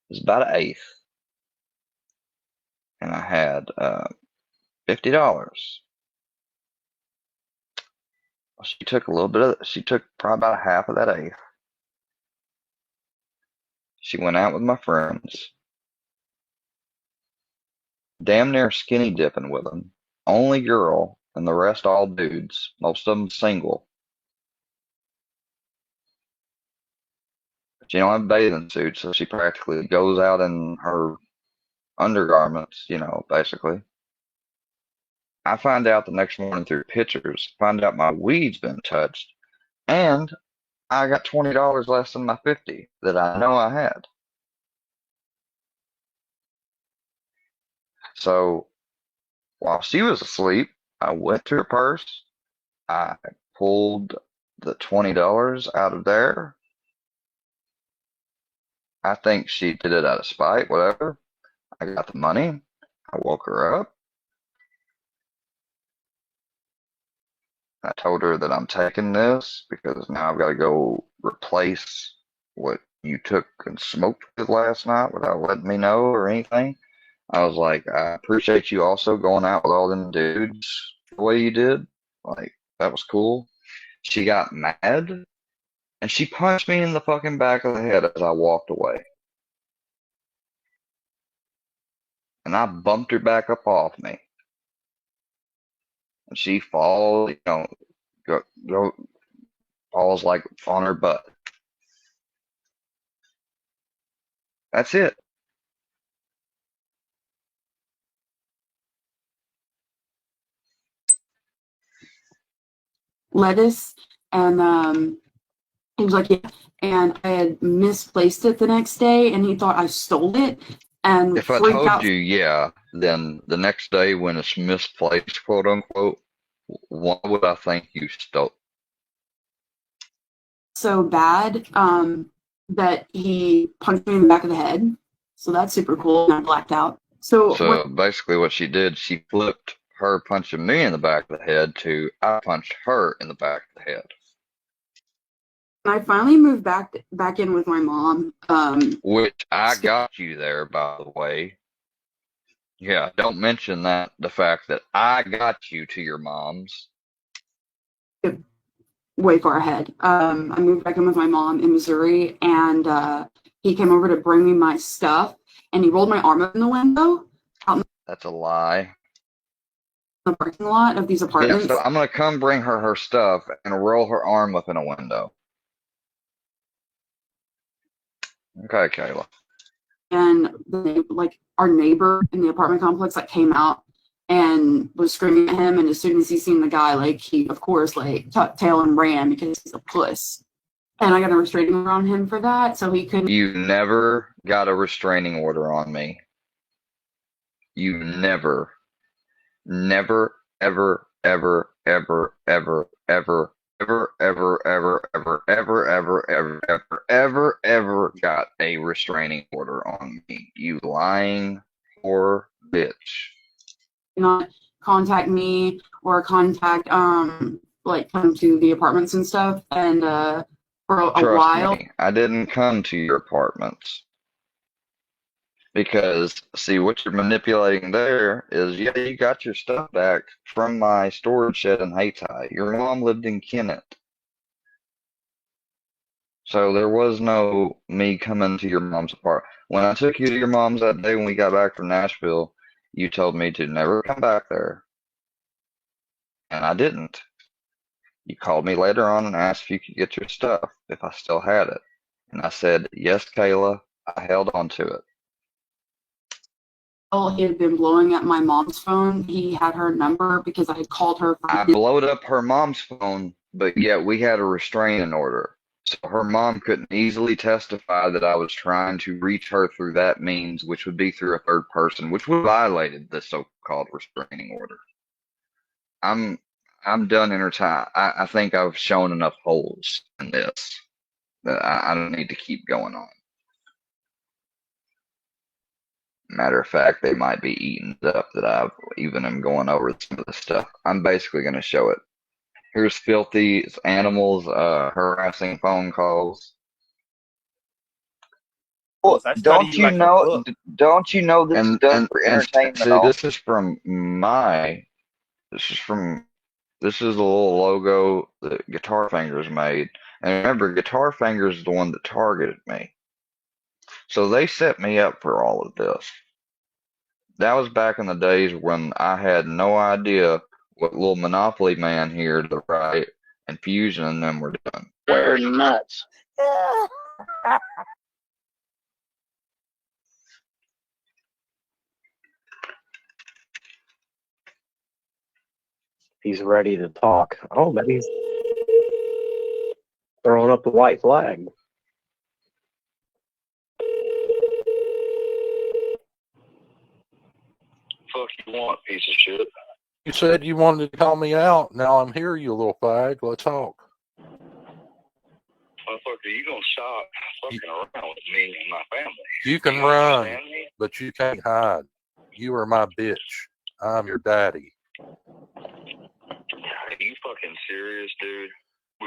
It was about an eighth. And I had $50. She took a little bit of, she took probably about half of that eighth. She went out with my friends, damn near skinny dipping with them. Only girl, and the rest all dudes, most of them single. She don't have bathing suits, so she practically goes out in her undergarments, basically. I find out the next morning through pictures, find out my weed's been touched, and I got $20 less than my 50 that I know I had. So while she was asleep, I went to her purse. I pulled the $20 out of there. I think she did it out of spite, whatever. I got the money. I woke her up. I told her that I'm taking this because now I've got to go replace what you took and smoked with last night without letting me know or anything. I was like, I appreciate you also going out with all them dudes the way you did. Like, that was cool. She got mad and she punched me in the fucking back of the head as I walked away. And I bumped her back up off me. And she falls, falls like on her butt. That's it.
lettuce, and he was like, yeah. And I had misplaced it the next day, and he thought I stole it and
If I
freaked
told
out
you, yeah, then the next day when it's misplaced, quote unquote, why would I think you stole?
so bad that he punched me in the back of the head. So that's super cool. And I blacked out.
So basically, what she did, she flipped her punching me in the back of the head to I punched her in the back of the head.
I finally moved back in with my mom.
Which I got you there, by the way. Yeah, don't mention that, the fact that I got you to your mom's.
Way far ahead. I moved back in with my mom in Missouri, and he came over to bring me my stuff, and he rolled my arm up in the window.
That's a lie.
In the parking lot of these apartments.
Yeah, so I'm gonna come bring her stuff and roll her arm up in a window. Okay, Kayla.
And like our neighbor in the apartment complex came out and was screaming at him, and as soon as he seen the guy, he of course tucked tail and ran because he's a puss. And I got a restraining order on him for that, so he couldn't.
You never got a restraining order on me. You never, ever, ever, ever, ever, ever, ever, ever, ever, ever, ever, ever, ever, ever, ever got a restraining order on me. You lying poor bitch.
Not contact me or contact come to the apartments and stuff, and for a while.
Me, I didn't come to your apartments. Because, see, what you're manipulating there is, yeah, you got your stuff back from my storage shed in Hayti. Your mom lived in Kennett. So there was no me coming to your mom's apartment. When I took you to your mom's that day when we got back from Nashville, you told me to never come back there. And I didn't. You called me later on and asked if you could get your stuff, if I still had it. And I said, yes, Kayla. I held on to it.
He had been blowing up my mom's phone. He had her number because I had called her.
I blowed up her mom's phone, but yet we had a restraining order. So her mom couldn't easily testify that I was trying to reach her through that means, which would be through a third person, which would have violated the so-called restraining order. I'm done entertaining. I think I've shown enough holes in this that I don't need to keep going on. Matter of fact, they might be eating up that I even am going over some of the stuff. I'm basically going to show it. Here's filthy animals harassing phone calls.
Well,
don't you know this is done for entertainment? See, this is the little logo that Guitar Fingers made. And remember, Guitar Fingers is the one that targeted me. So they set me up for all of this. That was back in the days when I had no idea what little Monopoly Man here to the right and Fusion and them were doing.
We're nuts.
He's ready to talk. Oh, but he's throwing up the white flag.
Fuck you want, piece of shit.
You said you wanted to call me out. Now I'm here, you little fag. Let's talk.
Motherfucker, you gonna stop fucking around with me and my family.
You can run, but you can't hide. You are my bitch. I'm your daddy.
Are you fucking serious, dude?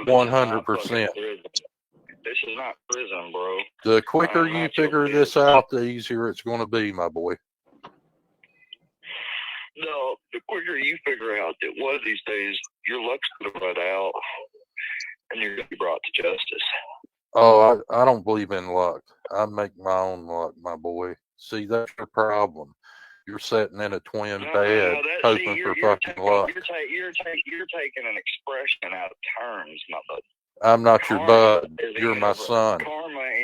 100%.
This is not prison, bro.
The quicker you figure this out, the easier it's going to be, my boy.
No, the quicker you figure out that one of these days your luck's going to run out and you're going to be brought to justice.
Oh, I don't believe in luck. I make my own luck, my boy. See, that's your problem. You're sitting in a twin bed hoping for fucking luck.
You're taking an expression out of terms, my bud.
I'm not your bud. You're my son.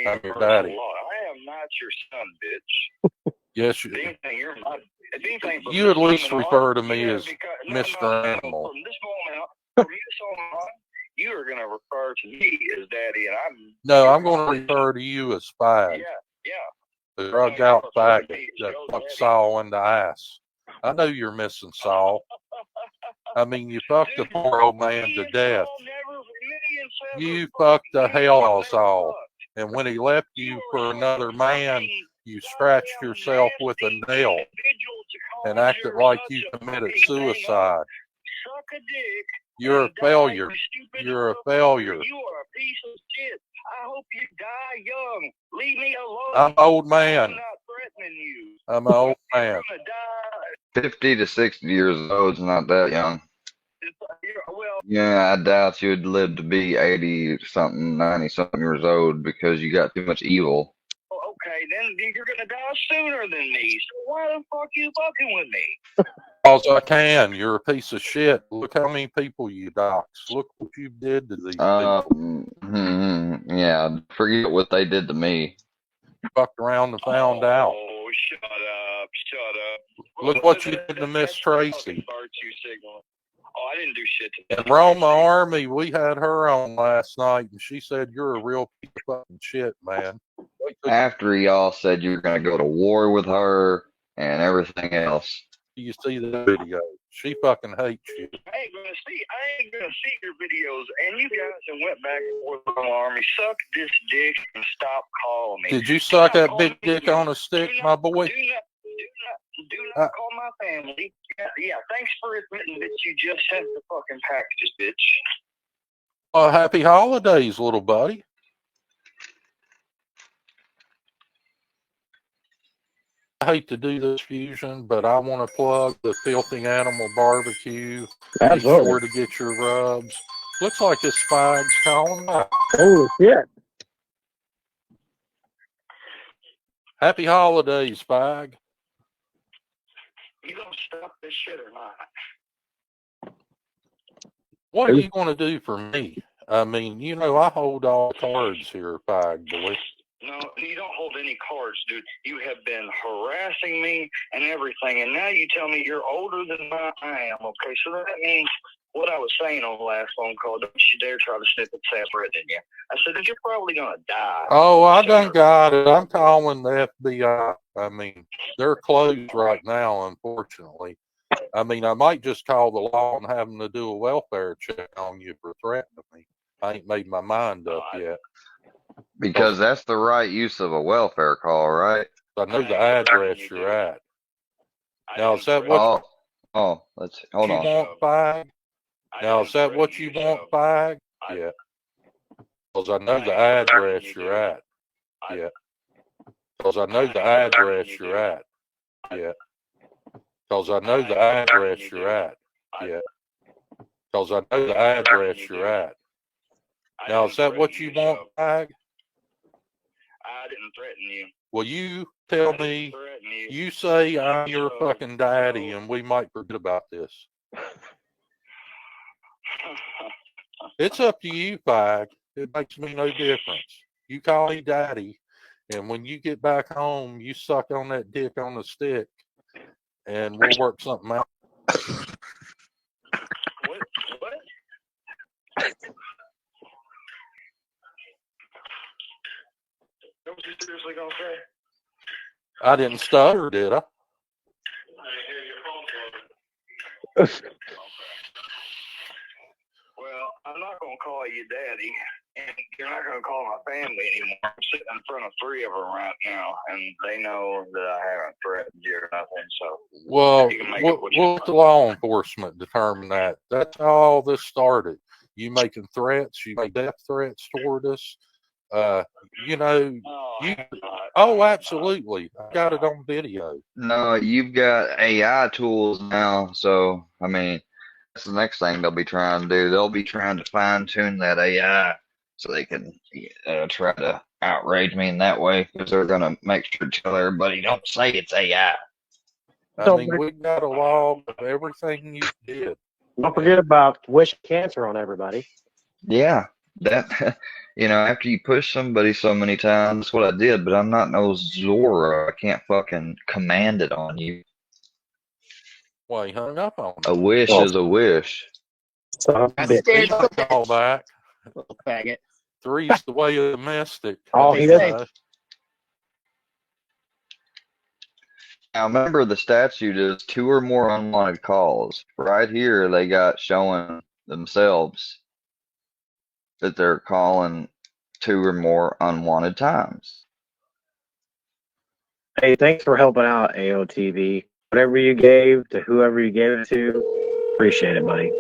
I'm your daddy.
I am not your son, bitch.
Yes,
you
at least refer to me as Mr. Animal.
From this moment on, to me as daddy, and
No, I'm going to refer to you as Spag.
yeah.
The drugged out faggot that fucked Saul in the ass. I know you're missing Saul. I mean, you fucked the poor old man to death. You fucked the hell out of Saul. And when he left you for another man, you scratched yourself with a nail and acted like you committed suicide. You're a failure. You're a failure.
You are a piece of shit. I hope you die young. Leave me alone.
I'm an old man.
I'm not threatening you.
I'm an old man.
50 to 60 years old is not that young. Yeah, I doubt you'd live to be 80 something, 90 something years old because you got too much evil.
Okay, then you're gonna die sooner than me. So why the fuck you fucking with me?
Because I can. You're a piece of shit. Look how many people you doxed. Look what you did to these people.
Yeah, forget what they did to me.
Fucked around and found out.
Oh, shut up, shut up.
Look what you did to Miss Tracy.
Oh, I didn't do shit to
And Roma Army, we had her on last night, and she said you're a real piece of fucking shit, man.
After y'all said you were going to go to war with her and everything else.
You see the video. She fucking hates you.
I ain't gonna see your videos. And you guys that went back and forth with the army, suck this dick and stop calling me.
Did you suck that big dick on a stick, my boy?
Do not call my family. Yeah, thanks for admitting that you just sent the fucking packages, bitch.
Well, happy holidays, little buddy. I hate to do this fusion, but I want to plug the Filthy Animal Barbecue. Be sure to get your rubs. Looks like this Spag's calling back.
Oh, shit.
Happy holidays, Spag.
You gonna stop this shit or not?
What are you going to do for me? I mean, you know, I hold all the cards here, Spag boy.
No, you don't hold any cards, dude. You have been harassing me and everything, and now you tell me you're older than I am, okay? So that means what I was saying on the last phone call, don't you dare try to snip at Sam Britton in you. I said that you're probably going to die.
Oh, I done got it. I'm calling the FBI. I mean, they're closed right now, unfortunately. I mean, I might just call the law and have them to do a welfare check on you for threatening me. I ain't made my mind up yet.
Because that's the right use of a welfare call, right?
I know the address you're at. Now, is that what
let's hold
you
on.
want, Fag? Now, is that what you want, Fag? Yeah. Because I know the address you're at. Yeah. Because I know the address you're at. Yeah. Because I know the address you're at. Yeah. Because I know the address you're at. Now, is that what you want, Fag?
I didn't threaten you.
Well, you tell me, you say I'm your fucking daddy, and we might forget about this. It's up to you, Fag. It makes me no difference. You call me daddy, and when you get back home, you suck on that dick on the stick, and we'll work something out.
What? What was you seriously gonna say?
I didn't stutter, did I?
Well, I'm not gonna call you daddy, and you're not gonna call my family anymore. I'm sitting in front of 3 of them right now, and they know that I haven't threatened you or nothing. So,
well,
you can make
we'll let the law enforcement determine that. That's how all this started. You making threats, you make death threats toward us. You know, absolutely. I got it on video.
No, you've got AI tools now, so I mean, that's the next thing they'll be trying to do. They'll be trying to fine tune that AI so they can try to outrage me in that way because they're gonna make sure to tell everybody don't say it's AI.
I mean, we got a log of everything you did.
Don't forget about wish cancer on everybody.
Yeah, that after you push somebody so many times, that's what I did. But I'm not no Zora. I can't fucking command it on you.
Well, he hung up on me.
A wish is a wish.
So
He might call back.
Little faggot.
Three's the way of the mystic.
Oh, he doesn't.
Now remember, the statute is 2 or more unwanted calls. Right here, they got showing themselves that they're calling 2 or more unwanted times.
Hey, thanks for helping out, AOTV. Whatever you gave to whoever you gave it to, appreciate it, buddy.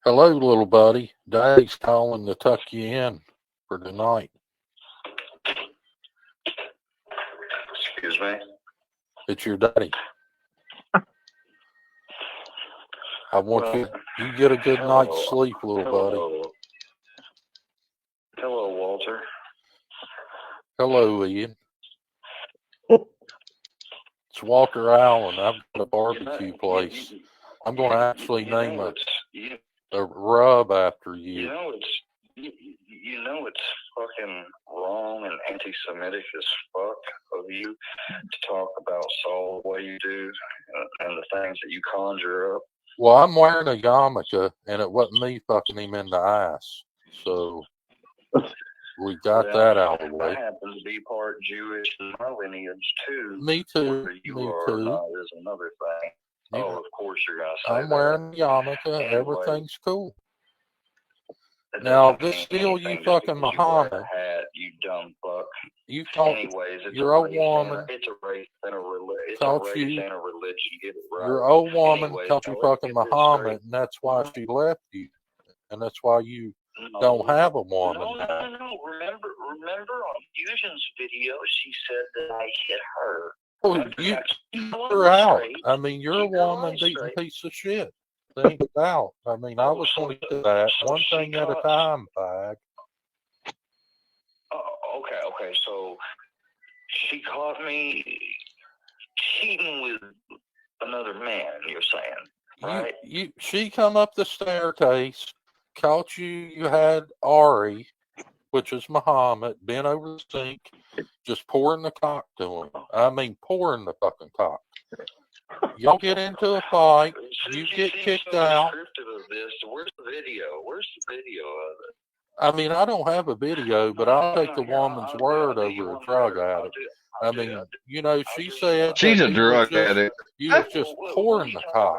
Hello, little buddy. Daddy's calling to tuck you in for tonight.
Excuse me?
It's your daddy. I want you get a good night's sleep, little buddy.
Hello, Walter.
Hello, Ian. It's Walter Allen. I've got a barbecue place. I'm going to actually name a rub after you.
You know it's fucking wrong and anti-Semitic as fuck of you to talk about Saul the way you do and the things that you conjure up.
Well, I'm wearing a yarmulke, and it wasn't me fucking him in the ass. So we got that out of the way.
I happen to be part Jewish in my lineage too.
Me too.
Whether you
Me
are
too.
or not is another thing.
Yeah.
Oh, of course you're gonna say
I'm wearing a yarmulke.
Anyway.
Everything's cool. Now, this deal you fucking Muhammad.
You dumb fuck.
You thought your old woman
it's a race and a religion.
taught you.
And a religion. Get it right.
Your old woman
Anyways,
taught you fucking Muhammad, and that's why she left you, and that's why you don't have a woman.
No. Remember on Fusion's video, she said that I hit her.
Oh, you her out. I mean, you're a woman beating piece of shit. Think about. I mean, I was going to do that one thing at a time, fag.
Okay. So she caught me cheating with another man. You're saying, right?
She come up the staircase, caught you. You had Ari, which is Muhammad, bent over the sink, just pouring the cock to him. I mean, pouring the fucking cock. Y'all get into a fight. You get kicked out.
Where's the video? Where's the video of it?
I mean, I don't have a video, but I'll take the woman's word over a drug addict. I mean, you know, she said
she's a drug addict.
You were just pouring the cock.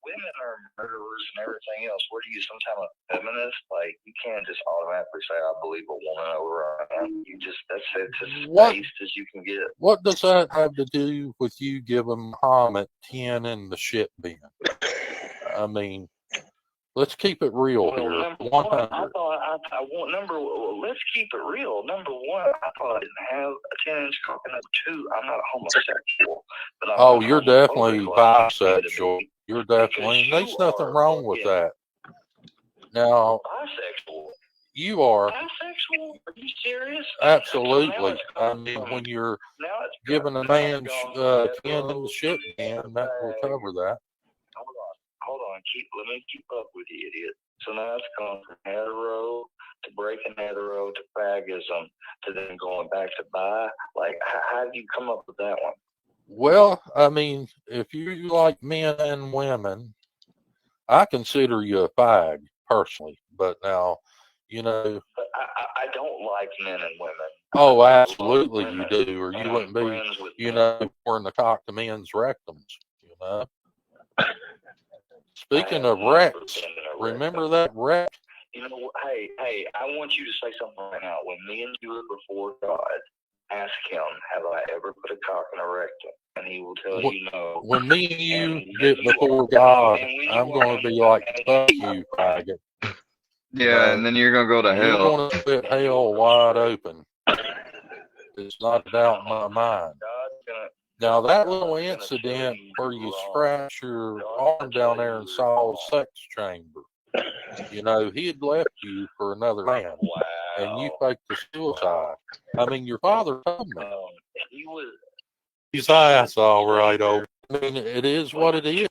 Women are murderers and everything else. What are you, some kind of feminist? Like, you can't just automatically say, I believe a woman over a man. You just, that's as based as you can get.
What does that have to do with you giving Muhammad 10 in the shit bin? I mean, let's keep it real here. 100.
Let's keep it real. Number one, I thought I didn't have a 10-inch cock. Number two, I'm not homosexual. But
you're definitely bisexual. You're definitely, there's nothing wrong with that. Now,
bisexual.
You are.
Bisexual? Are you serious?
Absolutely. I mean, when you're giving a man 10 in the shit can, that will cover that.
Hold on. Let me keep up with you, idiot. So now it's gone from hetero to breaking hetero to fagism to then going back to bi. Like, how did you come up with that one?
Well, I mean, if you like men and women, I consider you a fag, personally. But now, you know.
But I don't like men and women.
Oh, absolutely you do, or you wouldn't be, you know, pouring the cock to men's rectums, you know. Speaking of Rex, remember that Rex?
You know, hey, I want you to say something right now. When me and you are before God, ask him, have I ever put a cock in a rectum? And he will tell you no.
When me and you get before God, I'm going to be like, fuck you, faggot.
Yeah, and then you're going to go to hell.
You're going to split hell wide open. It's not a doubt in my mind. Now, that little incident where you scratch your arm down there in Saul's sex chamber, you know, he had left you for another man, and you faked the suicide. I mean, your father told me. He's ass, all right, old. I mean, it is what it is.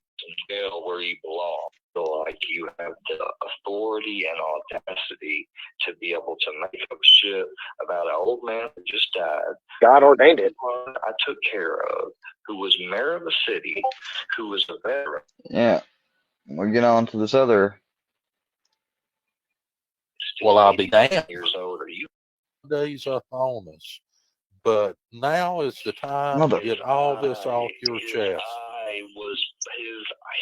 Jail where you belong. Feel like you have the authority and audacity to be able to make up shit about an old man who just died.
God ordained it.
I took care of, who was mayor of the city, who was a veteran.
Yeah. We'll get on to this other.
Well, I'll be damned.
Years old, are you?
Days up on us. But now is the time to get all this off your chest.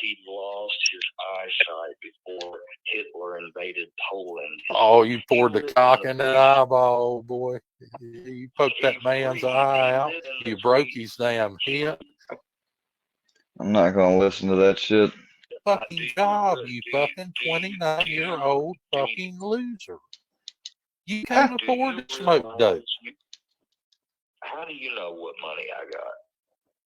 He lost his eyesight before Hitler invaded Poland.
Oh, you poured the cock in that eyeball, boy. You poked that man's eye out. You broke his damn hip.
I'm not going to listen to that shit.
Fucking job, you fucking 29-year-old fucking loser. You can't afford to smoke dope.
How do you know what money I got?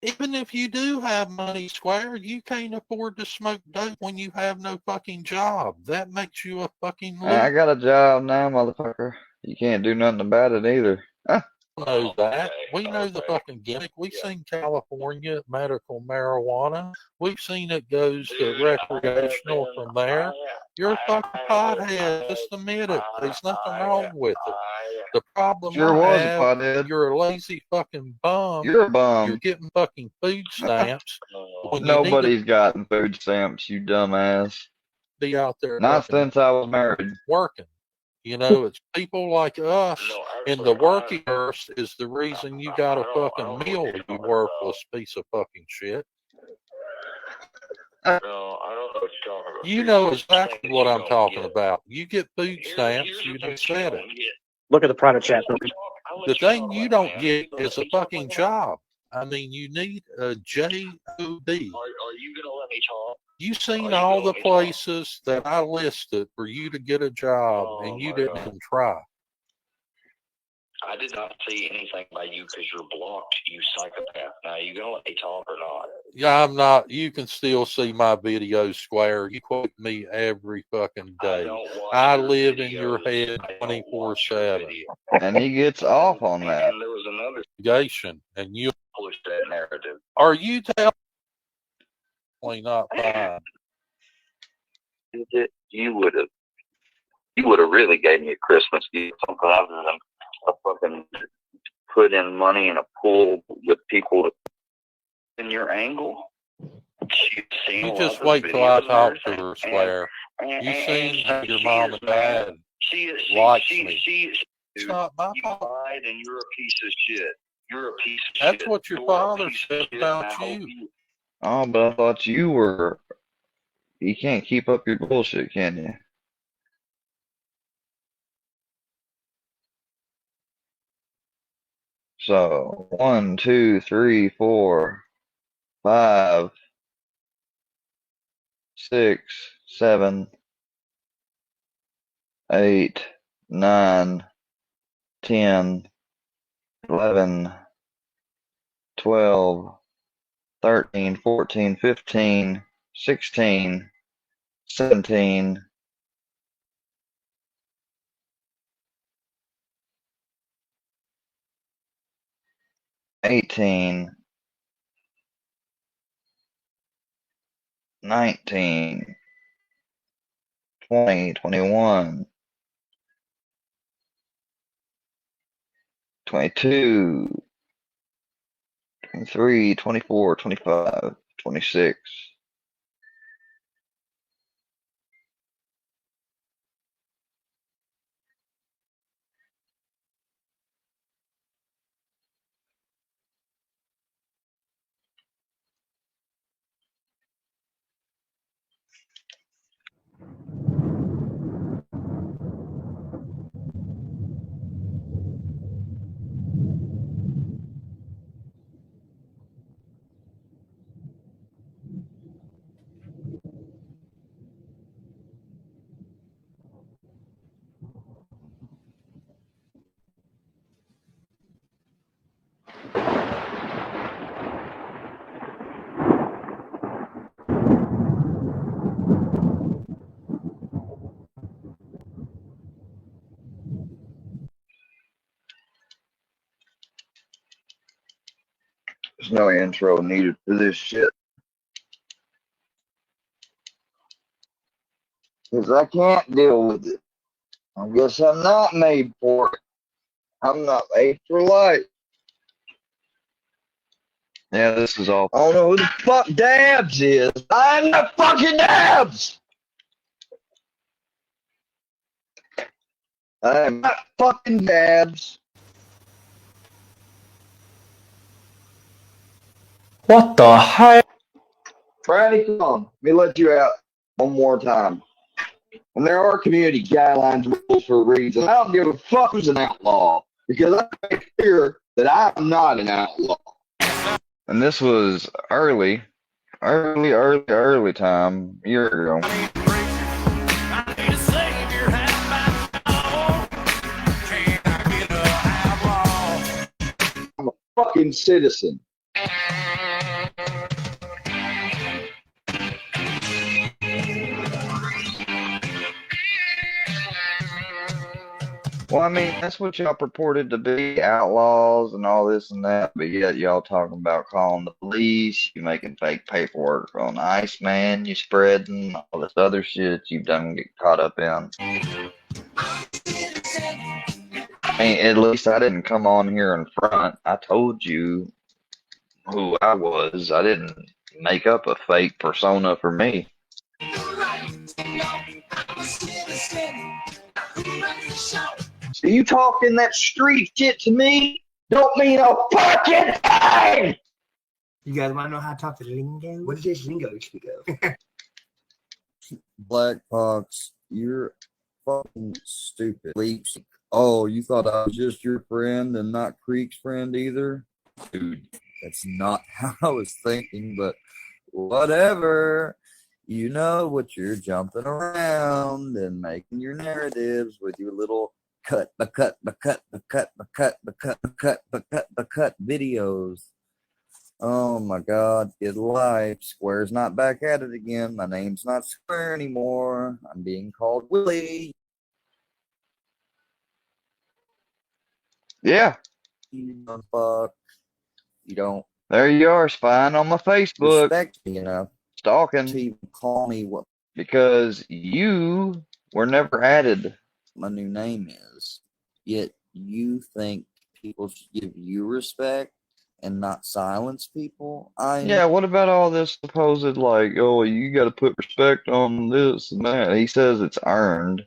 Even if you do have money, Square, you can't afford to smoke dope when you have no fucking job. That makes you a fucking loser.
I got a job now, motherfucker. You can't do nothing about it either.
We know that. We know the fucking gimmick. We've seen California medical marijuana. We've seen it goes to recreational from there. You're a fucking pothead. Just admit it. There's nothing wrong with it. The problem
Sure was a pothead.
you're a lazy fucking bum.
You're a bum.
You're getting fucking food stamps.
Nobody's gotten food stamps, you dumbass.
Be out there.
Not since I was married.
Working. You know, it's people like us in the working earth is the reason you got a fucking meal, you worthless piece of fucking shit.
No, I don't know what you're talking about.
You know exactly what I'm talking about. You get food stamps, you just said it.
Look at the private chat.
The thing you don't get is a fucking job. I mean, you need a job.
Are you going to let me talk?
You've seen all the places that I listed for you to get a job, and you didn't even try.
I did not see anything by you because you're blocked, you psychopath. Now, are you going to let me talk or not?
Yeah, I'm not. You can still see my videos, Square. You quote me every fucking day. I live in your head 24/7.
And he gets off on that.
And there was another
and you
push that narrative.
Are you telling me not fine?
You would have really gave me a Christmas gift, something other than a fucking put in money in a pool with people in your angle.
You just wait till I talk to her, Square. You seen how your mom and dad likes me. It's not my fault.
And you're a piece of shit. You're a piece of
That's
shit.
what your father said about you.
Oh, but I thought you were. You can't keep up your bullshit, can you? So 1, 2, 3, 4, 5, 6, 7, 8, 9, 10, 11, 12, 13, 14, 15, 16, 17, 18, 19, 20, 21, 22, 23, 24, 25, 26. There's no intro needed for this shit. Because I can't deal with it. I guess I'm not made for it. I'm not made for life. Yeah, this is all. I don't know who the fuck Dabs is. I'm not fucking Dabs! I am not fucking Dabs.
What the heck?
Friday, come on. Let me let you out one more time. And there are community guidelines rules for a reason. I don't give a fuck who's an outlaw. Because I make clear that I'm not an outlaw. And this was early time, a year ago. I'm a fucking citizen. Well, I mean, that's what y'all purported to be, outlaws and all this and that, but yet y'all talking about calling the police, you making fake paperwork on Iceman, you spreading all this other shit you done get caught up in. I mean, at least I didn't come on here in front. I told you who I was. I didn't make up a fake persona for me. So you talking that street shit to me don't mean a fucking thing!
You guys want to know how to talk to lingo? What is this lingo you speak of?
Black Fox, you're fucking stupid. Leaks. Oh, you thought I was just your friend and not Creek's friend either? Dude, that's not how I was thinking, but whatever. You know what you're jumping around and making your narratives with your little cut videos. Oh my God, get life. Square's not back at it again. My name's not Square anymore. I'm being called Willie.
Yeah.
You don't fuck. You don't.
There you are, spying on my Facebook.
Respect me enough
Stalking.
to even call me what
Because you were never added.
my new name is. Yet you think people should give you respect and not silence people?
Yeah, what about all this supposed, like, oh, you got to put respect on this and that? He says it's earned.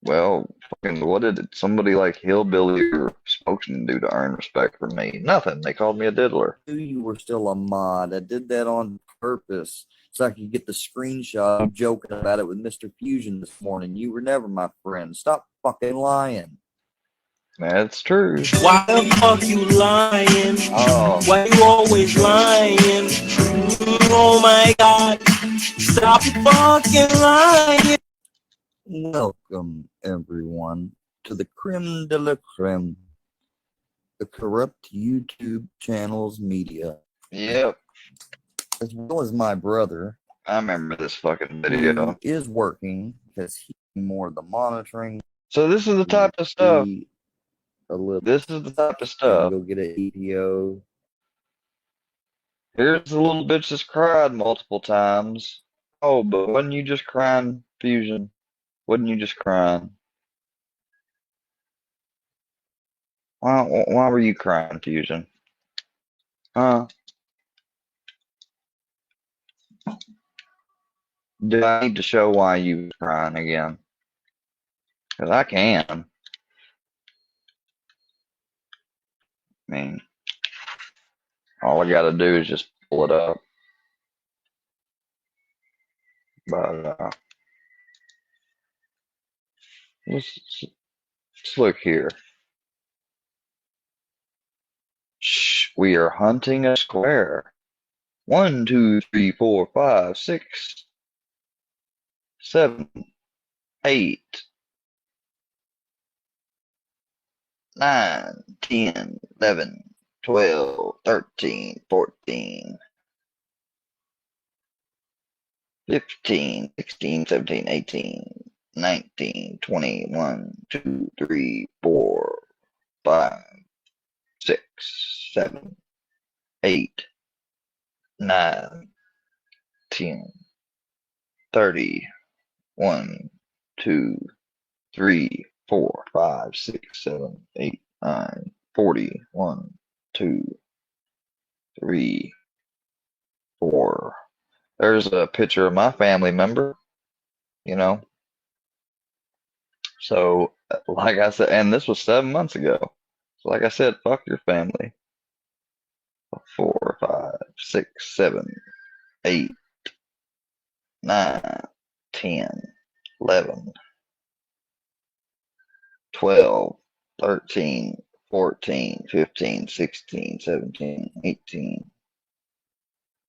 Well, fucking, what did somebody like Hillbilly or Spokesman do to earn respect from me? Nothing. They called me a diddler.
You were still a mod. I did that on purpose so I could get the screenshot of joking about it with Mr. Fusion this morning. You were never my friend. Stop fucking lying.
That's true.
Why the fuck you lying?
Oh.
Why you always lying? Oh my God. Stop fucking lying.
Welcome, everyone, to the creme de la creme, the corrupt YouTube channel's media.
Yep.
As well as my brother.
I remember this fucking video.
Who is working because he's more the monitoring.
So this is the type of stuff. This is the type of stuff.
Go get an EPO.
Here's the little bitch that's cried multiple times. Oh, but wasn't you just crying, Fusion? Wasn't you just crying? Why were you crying, Fusion? Huh? Do I need to show why you were crying again? Because I can. I mean, all I gotta do is just pull it up. But, let's look here. Shh, we are hunting a square. 1, 2, 3, 4, 5, 6, 7, 8, 9, 10, 11, 12, 13, 14, 15, 16, 17, 18, 19, 20, 1, 2, 3, 4, 5, 6, 7, 8, 9, 10, 30, 1, 2, 3, 4, 5, 6, 7, 8, 9, 40. 1, 2, 3, 4. There's a picture of my family member, you know. So, like I said, and this was 7 months ago. So, like I said, fuck your family. 4, 5, 6, 7, 8, 9, 10, 11, 12, 13, 14, 15, 16, 17, 18,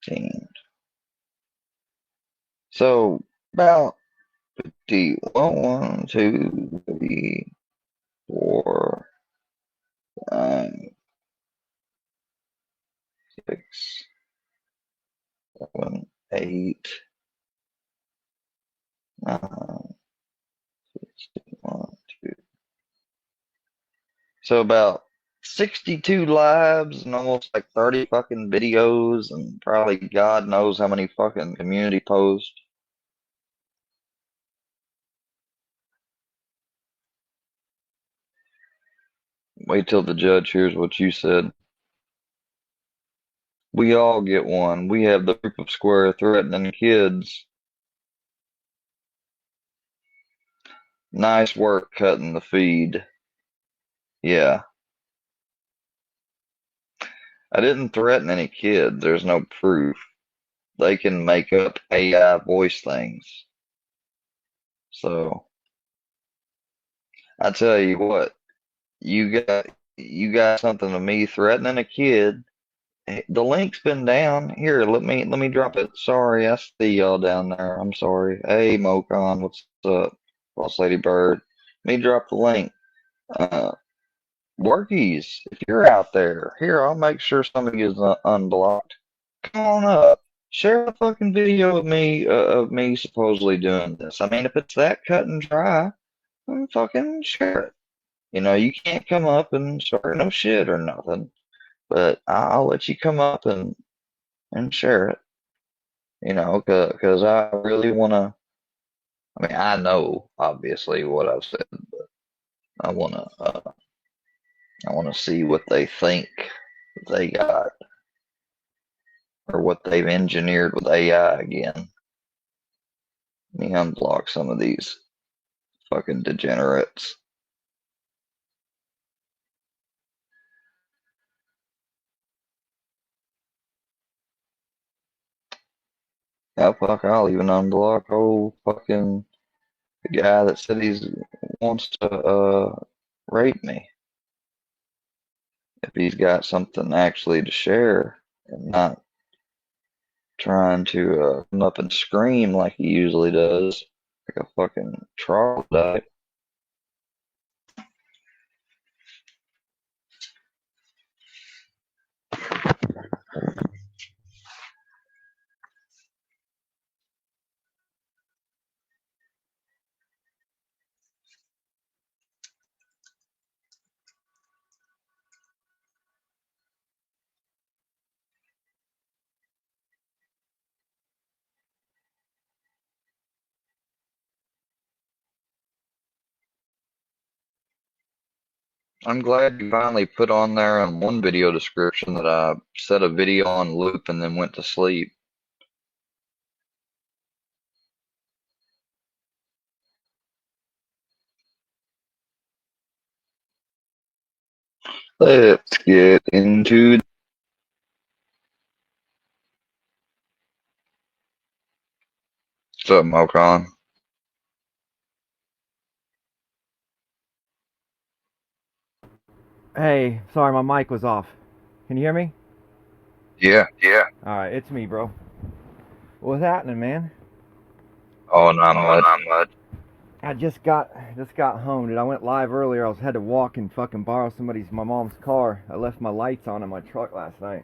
19. So, about 51, 2, 3, 4, 5, 6, 7, 8, 9, 1, 2. So about 62 lives and almost like 30 fucking videos and probably God knows how many fucking community posts. Wait till the judge hears what you said. We all get one. We have the group of square threatening kids. Nice work cutting the feed. Yeah. I didn't threaten any kid. There's no proof. They can make up AI voice things. So, I tell you what, you got something of me threatening a kid. The link's been down. Here, let me drop it. Sorry, I see y'all down there. I'm sorry. Hey, Mocon, what's up? Boss Lady Bird. Let me drop the link. Workies, if you're out there, here, I'll make sure somebody is unblocked. Come on up. Share a fucking video of me supposedly doing this. I mean, if it's that cut and dry, then fucking share it. You know, you can't come up and start no shit or nothing, but I'll let you come up and share it. You know, because I really want to. I mean, I know obviously what I've said, but I want to. I want to see what they think they got, or what they've engineered with AI again. Let me unblock some of these fucking degenerates. Yeah, fuck, I'll even unblock old fucking the guy that said he wants to rape me. If he's got something actually to share and not trying to come up and scream like he usually does, like a fucking troglodyte. I'm glad you finally put on there in one video description that I set a video on loop and then went to sleep. Let's get into. What's up, Mocon?
Hey, sorry, my mic was off. Can you hear me?
Yeah.
All right, it's me, bro. What's happening, man?
Oh, not much.
I just got home, dude. I went live earlier. I had to walk and fucking borrow my mom's car. I left my lights on in my truck last night.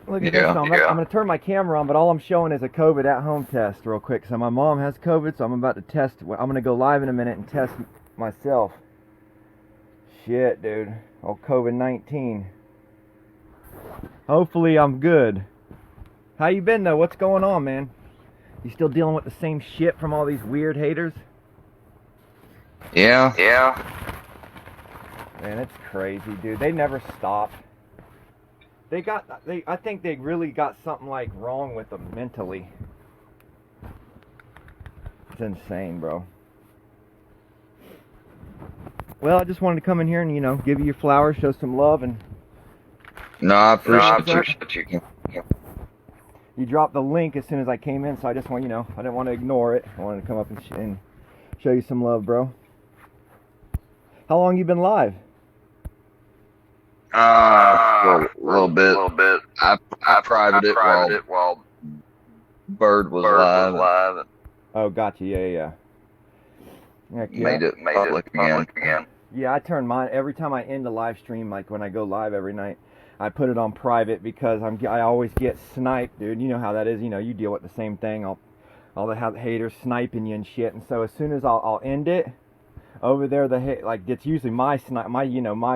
Look at this. I'm gonna turn my camera on, but all I'm showing is a COVID at-home test, real quick. So my mom has COVID, so I'm about to test. I'm gonna go live in a minute and test myself. Shit, dude. Oh, COVID-19. Hopefully I'm good. How you been though? What's going on, man? You still dealing with the same shit from all these weird haters?
Yeah.
Man, it's crazy, dude. They never stop. I think they really got something like wrong with them mentally. It's insane, bro. Well, I just wanted to come in here and, give you your flowers, show some love, and...
No, I appreciate you.
You dropped the link as soon as I came in, so I just want, I didn't want to ignore it. I wanted to come up and show you some love, bro. How long you been live?
A little bit. I privated it while Bird was live.
Oh, gotcha. Yeah.
Made it public again.
Yeah, I turn mine every time I end a live stream. Like when I go live every night, I put it on private because I always get sniped, dude. You know how that is. You deal with the same thing. All the haters sniping you and shit. And so as soon as I'll end it, over there it's usually my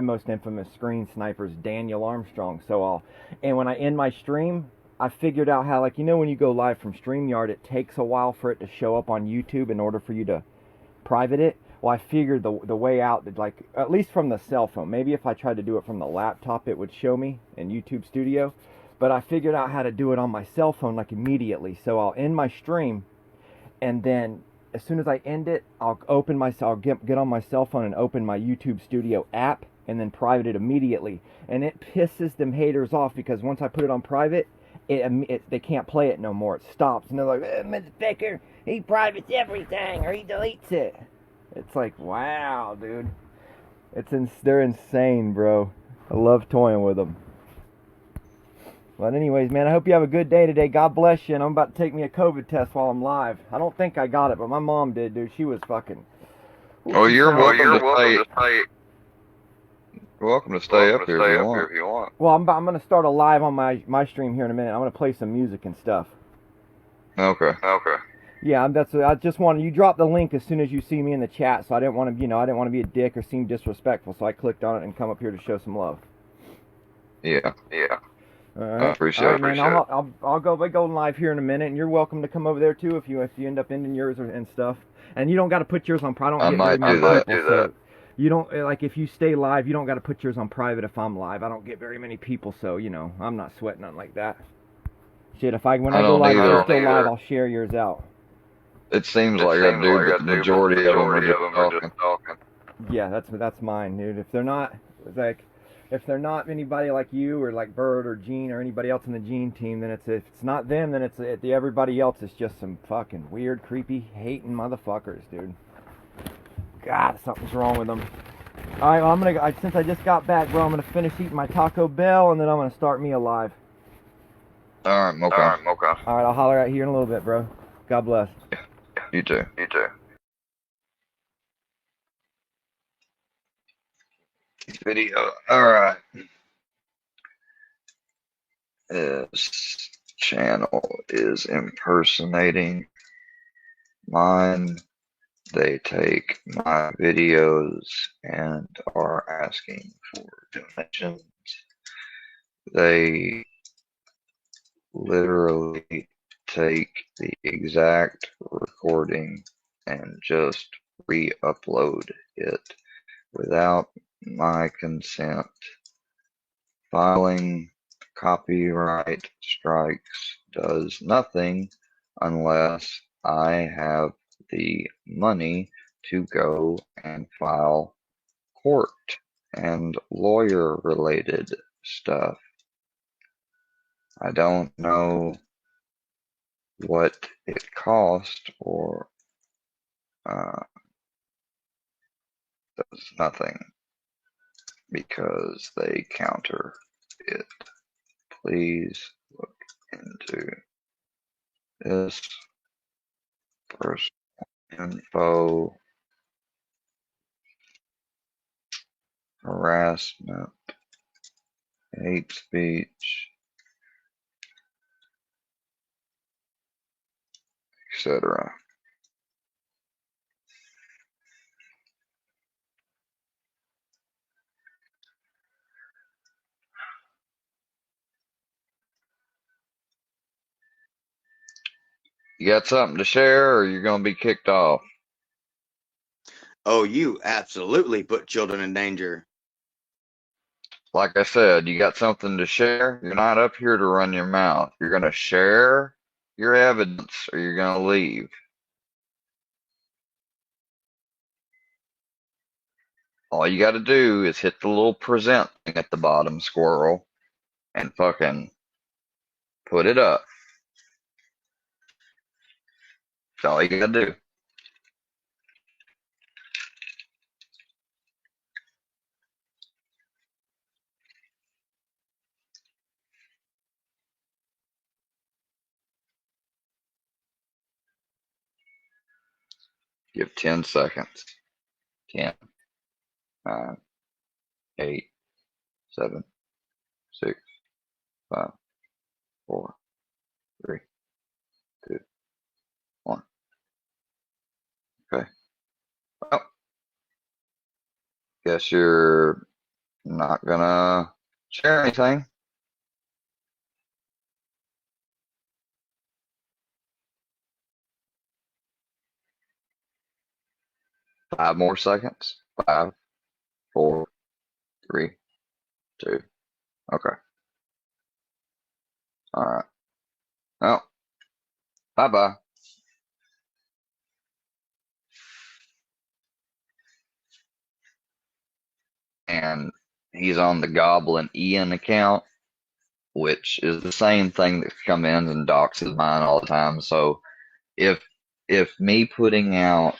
most infamous screen sniper is Daniel Armstrong. And when I end my stream, I figured out how when you go live from StreamYard, it takes a while for it to show up on YouTube in order for you to private it. Well, I figured the way out, that at least from the cell phone. Maybe if I tried to do it from the laptop, it would show me in YouTube Studio. But I figured out how to do it on my cell phone immediately. So I'll end my stream, and then as soon as I end it, I'll get on my cell phone and open my YouTube Studio app, and then private it immediately. And it pisses them haters off because once I put it on private, they can't play it no more. It stops, and they're like, "Motherfucker, he privates everything, or he deletes it." It's like, wow, dude. They're insane, bro. I love toying with them. But anyways, man, I hope you have a good day today. God bless you, and I'm about to take me a COVID test while I'm live. I don't think I got it, but my mom did, dude. She was fucking...
You're welcome to stay up here if you want.
Well, I'm going to start a live on my stream here in a minute. I'm going to play some music and stuff.
Okay.
Yeah, I just wanted... You dropped the link as soon as you see me in the chat, so I didn't want to, I didn't want to be a dick or seem disrespectful, so I clicked on it and come up here to show some love.
Yeah.
All right.
I appreciate it.
Man, I'll go live here in a minute, and you're welcome to come over there too if you end up ending yours and stuff. And you don't got to put yours on private.
I might do that.
So you don't if you stay live, you don't got to put yours on private. If I'm live, I don't get very many people, so I'm not sweating nothing like that. Shit, when I go live, you're still live, I'll share yours out.
It seems like I do, but the majority of them are just talking.
Yeah, that's mine, dude. If they're not anybody like you or like Bird or Gene or anybody else in the Gene team, then if it's not them, then everybody else is just some fucking weird, creepy, hating motherfuckers, dude. God, something's wrong with them. All right, well, since I just got back, bro, I'm gonna finish eating my Taco Bell and then I'm gonna start me a live.
All right, okay.
All right, I'll holler at you in a little bit, bro. God bless.
You too. Video. All right. This channel is impersonating mine. They take my videos and are asking for donations. They literally take the exact recording and just re-upload it without my consent. Filing copyright strikes does nothing unless I have the money to go and file court and lawyer related stuff. I don't know what it cost or does nothing because they counter it. Please look into this personal info, harassment, hate speech, etc. You got something to share, or you're gonna be kicked off?
Oh, you absolutely put children in danger.
Like I said, you got something to share. You're not up here to run your mouth. You're gonna share your evidence, or you're gonna leave. All you got to do is hit the little present thing at the bottom, squirrel, and fucking put it up. That's all you got to do. Give 10 seconds. 10, 9, 8, 7, 6, 5, 4, 3, 2, 1. Okay. Well, guess you're not gonna share anything. Five more seconds. 5, 4, 3, 2. Okay. All right. Well, bye bye. And he's on the Goblin Ian account, which is the same thing that comes in and doxes mine all the time. So if me putting out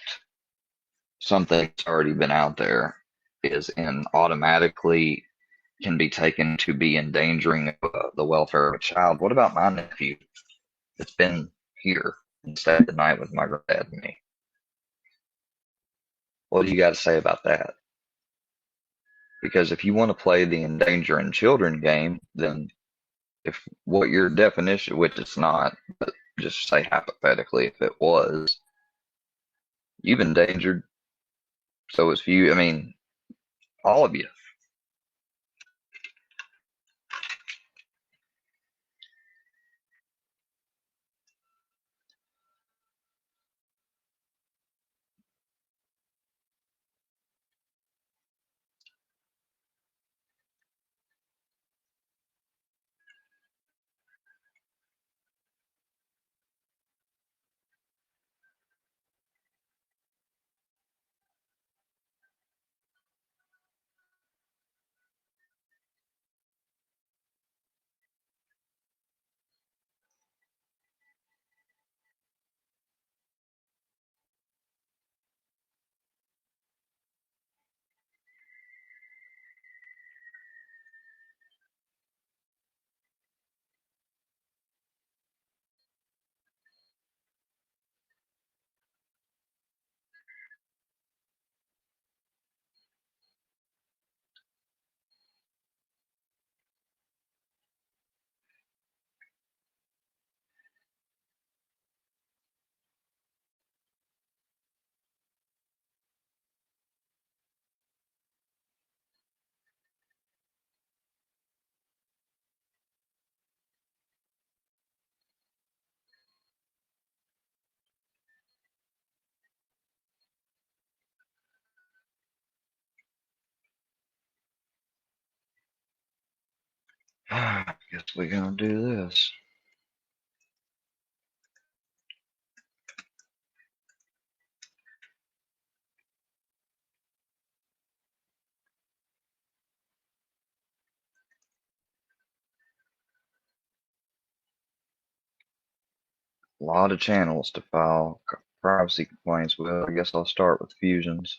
something that's already been out there is in automatically can be taken to be endangering the welfare of a child, what about my nephew that's been here and stayed the night with my granddad and me? What do you got to say about that? Because if you want to play the endangering children game, then if what your definition, which it's not, but just say hypothetically, if it was, you've endangered, so it's you. I mean, all of you. I guess we're gonna do this. A lot of channels to file privacy complaints with. I guess I'll start with fusions.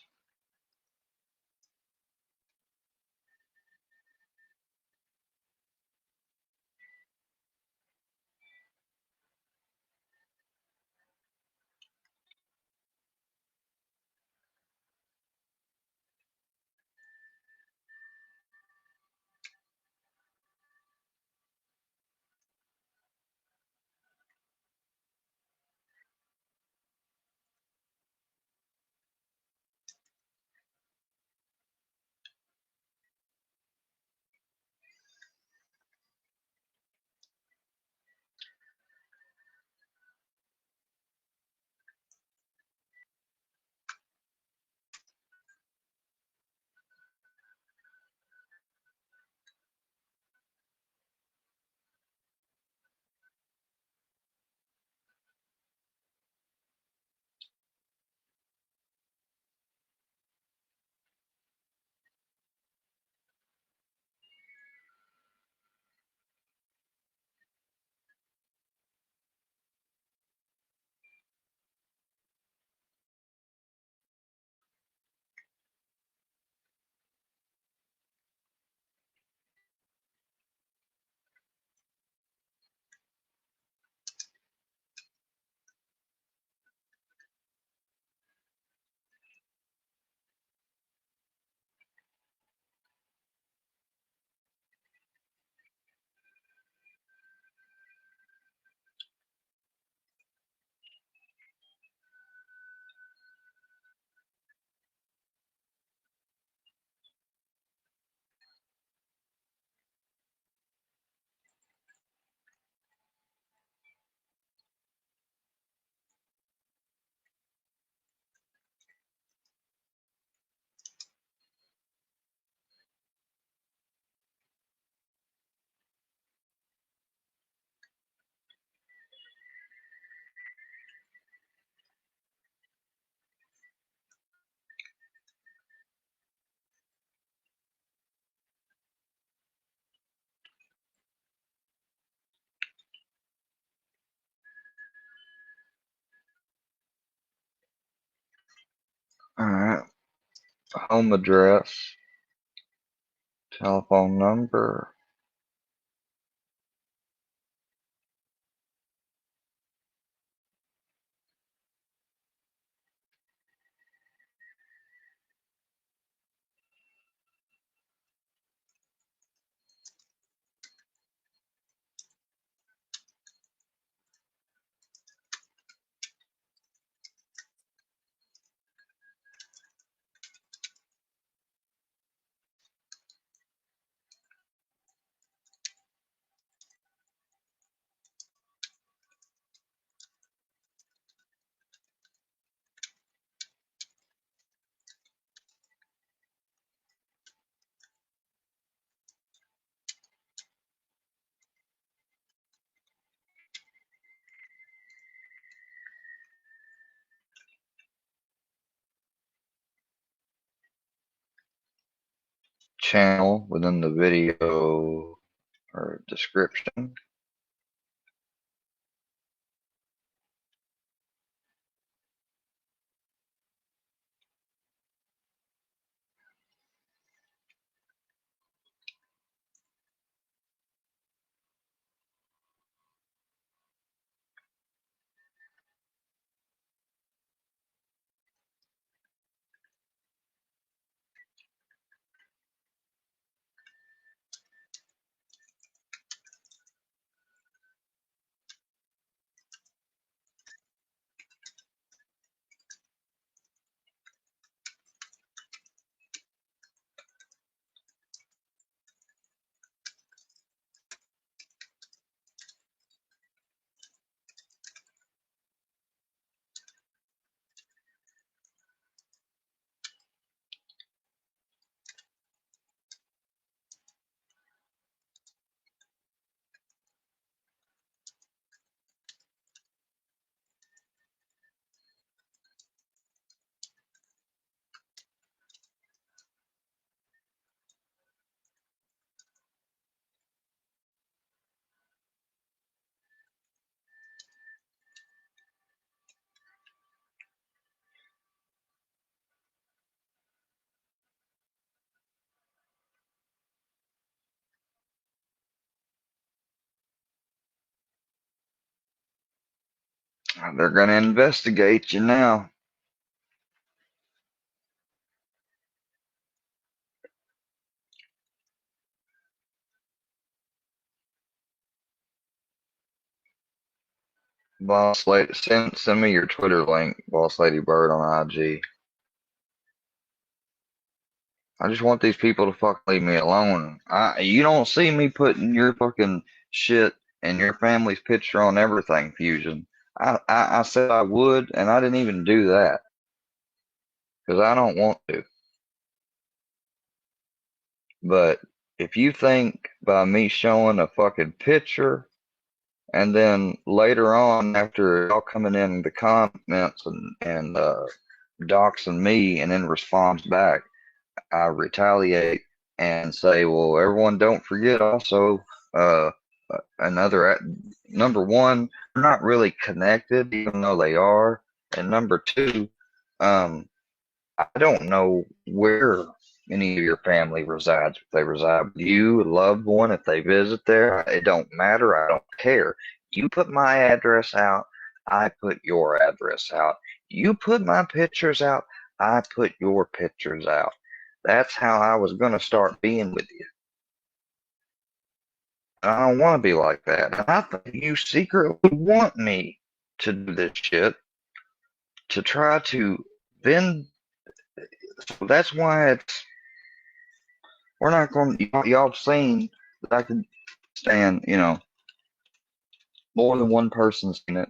Alright. Home address. Telephone number. Channel within the video or description. They're gonna investigate you now. Boss Lady, send me your Twitter link, Boss Lady Bird on IG. I just want these people to fucking leave me alone. You don't see me putting your fucking shit and your family's picture on everything, Fusion. I said I would, and I didn't even do that. Because I don't want to. But if you think by me showing a fucking picture, and then later on, after y'all coming in the comments and doxing me, and then responds back, I retaliate and say, well, everyone don't forget also, number one, they're not really connected, even though they are. And number two, I don't know where any of your family resides. If they reside with you, a loved one, if they visit there, it don't matter. I don't care. You put my address out, I put your address out. You put my pictures out, I put your pictures out. That's how I was going to start being with you. I don't want to be like that. And I think you secretly want me to do this shit to try to bend. So that's why we're not going to, y'all have seen that I can stand, more than one person seen it.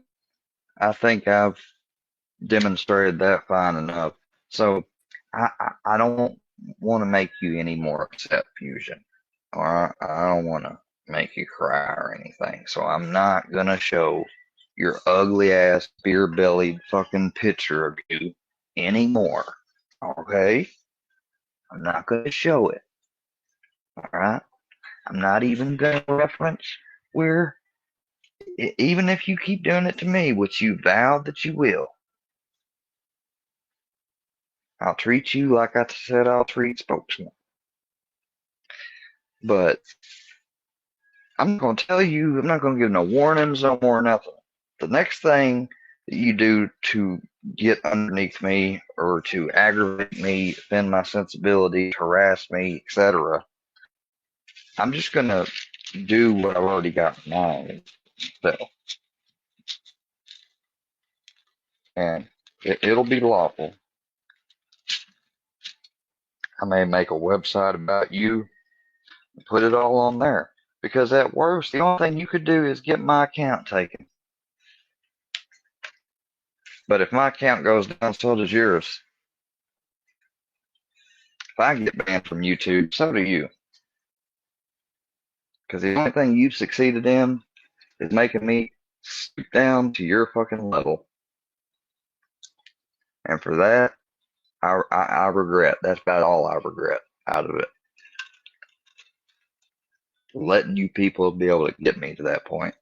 I think I've demonstrated that fine enough. So I don't want to make you any more upset, Fusion. Or I don't want to make you cry or anything. So I'm not going to show your ugly ass, beer bellied fucking picture of you anymore. Okay? I'm not going to show it. Alright? I'm not even going to reference where, even if you keep doing it to me, which you vowed that you will, I'll treat you like I said I'll treat spokesman. But I'm not going to tell you, I'm not going to give no warnings, no more nothing. The next thing that you do to get underneath me or to aggravate me, offend my sensibility, harass me, etc., I'm just going to do what I've already got in mind. So, and it'll be lawful. I may make a website about you and put it all on there. Because at worst, the only thing you could do is get my account taken. But if my account goes down, so does yours. If I get banned from YouTube, so do you. Because the only thing you've succeeded in is making me stoop down to your fucking level. And for that, I regret. That's about all I regret out of it. Letting you people be able to get me to that point.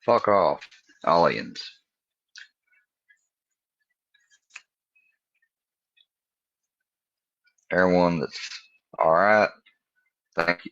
Fuck off, aliens. Everyone that's alright, thank you.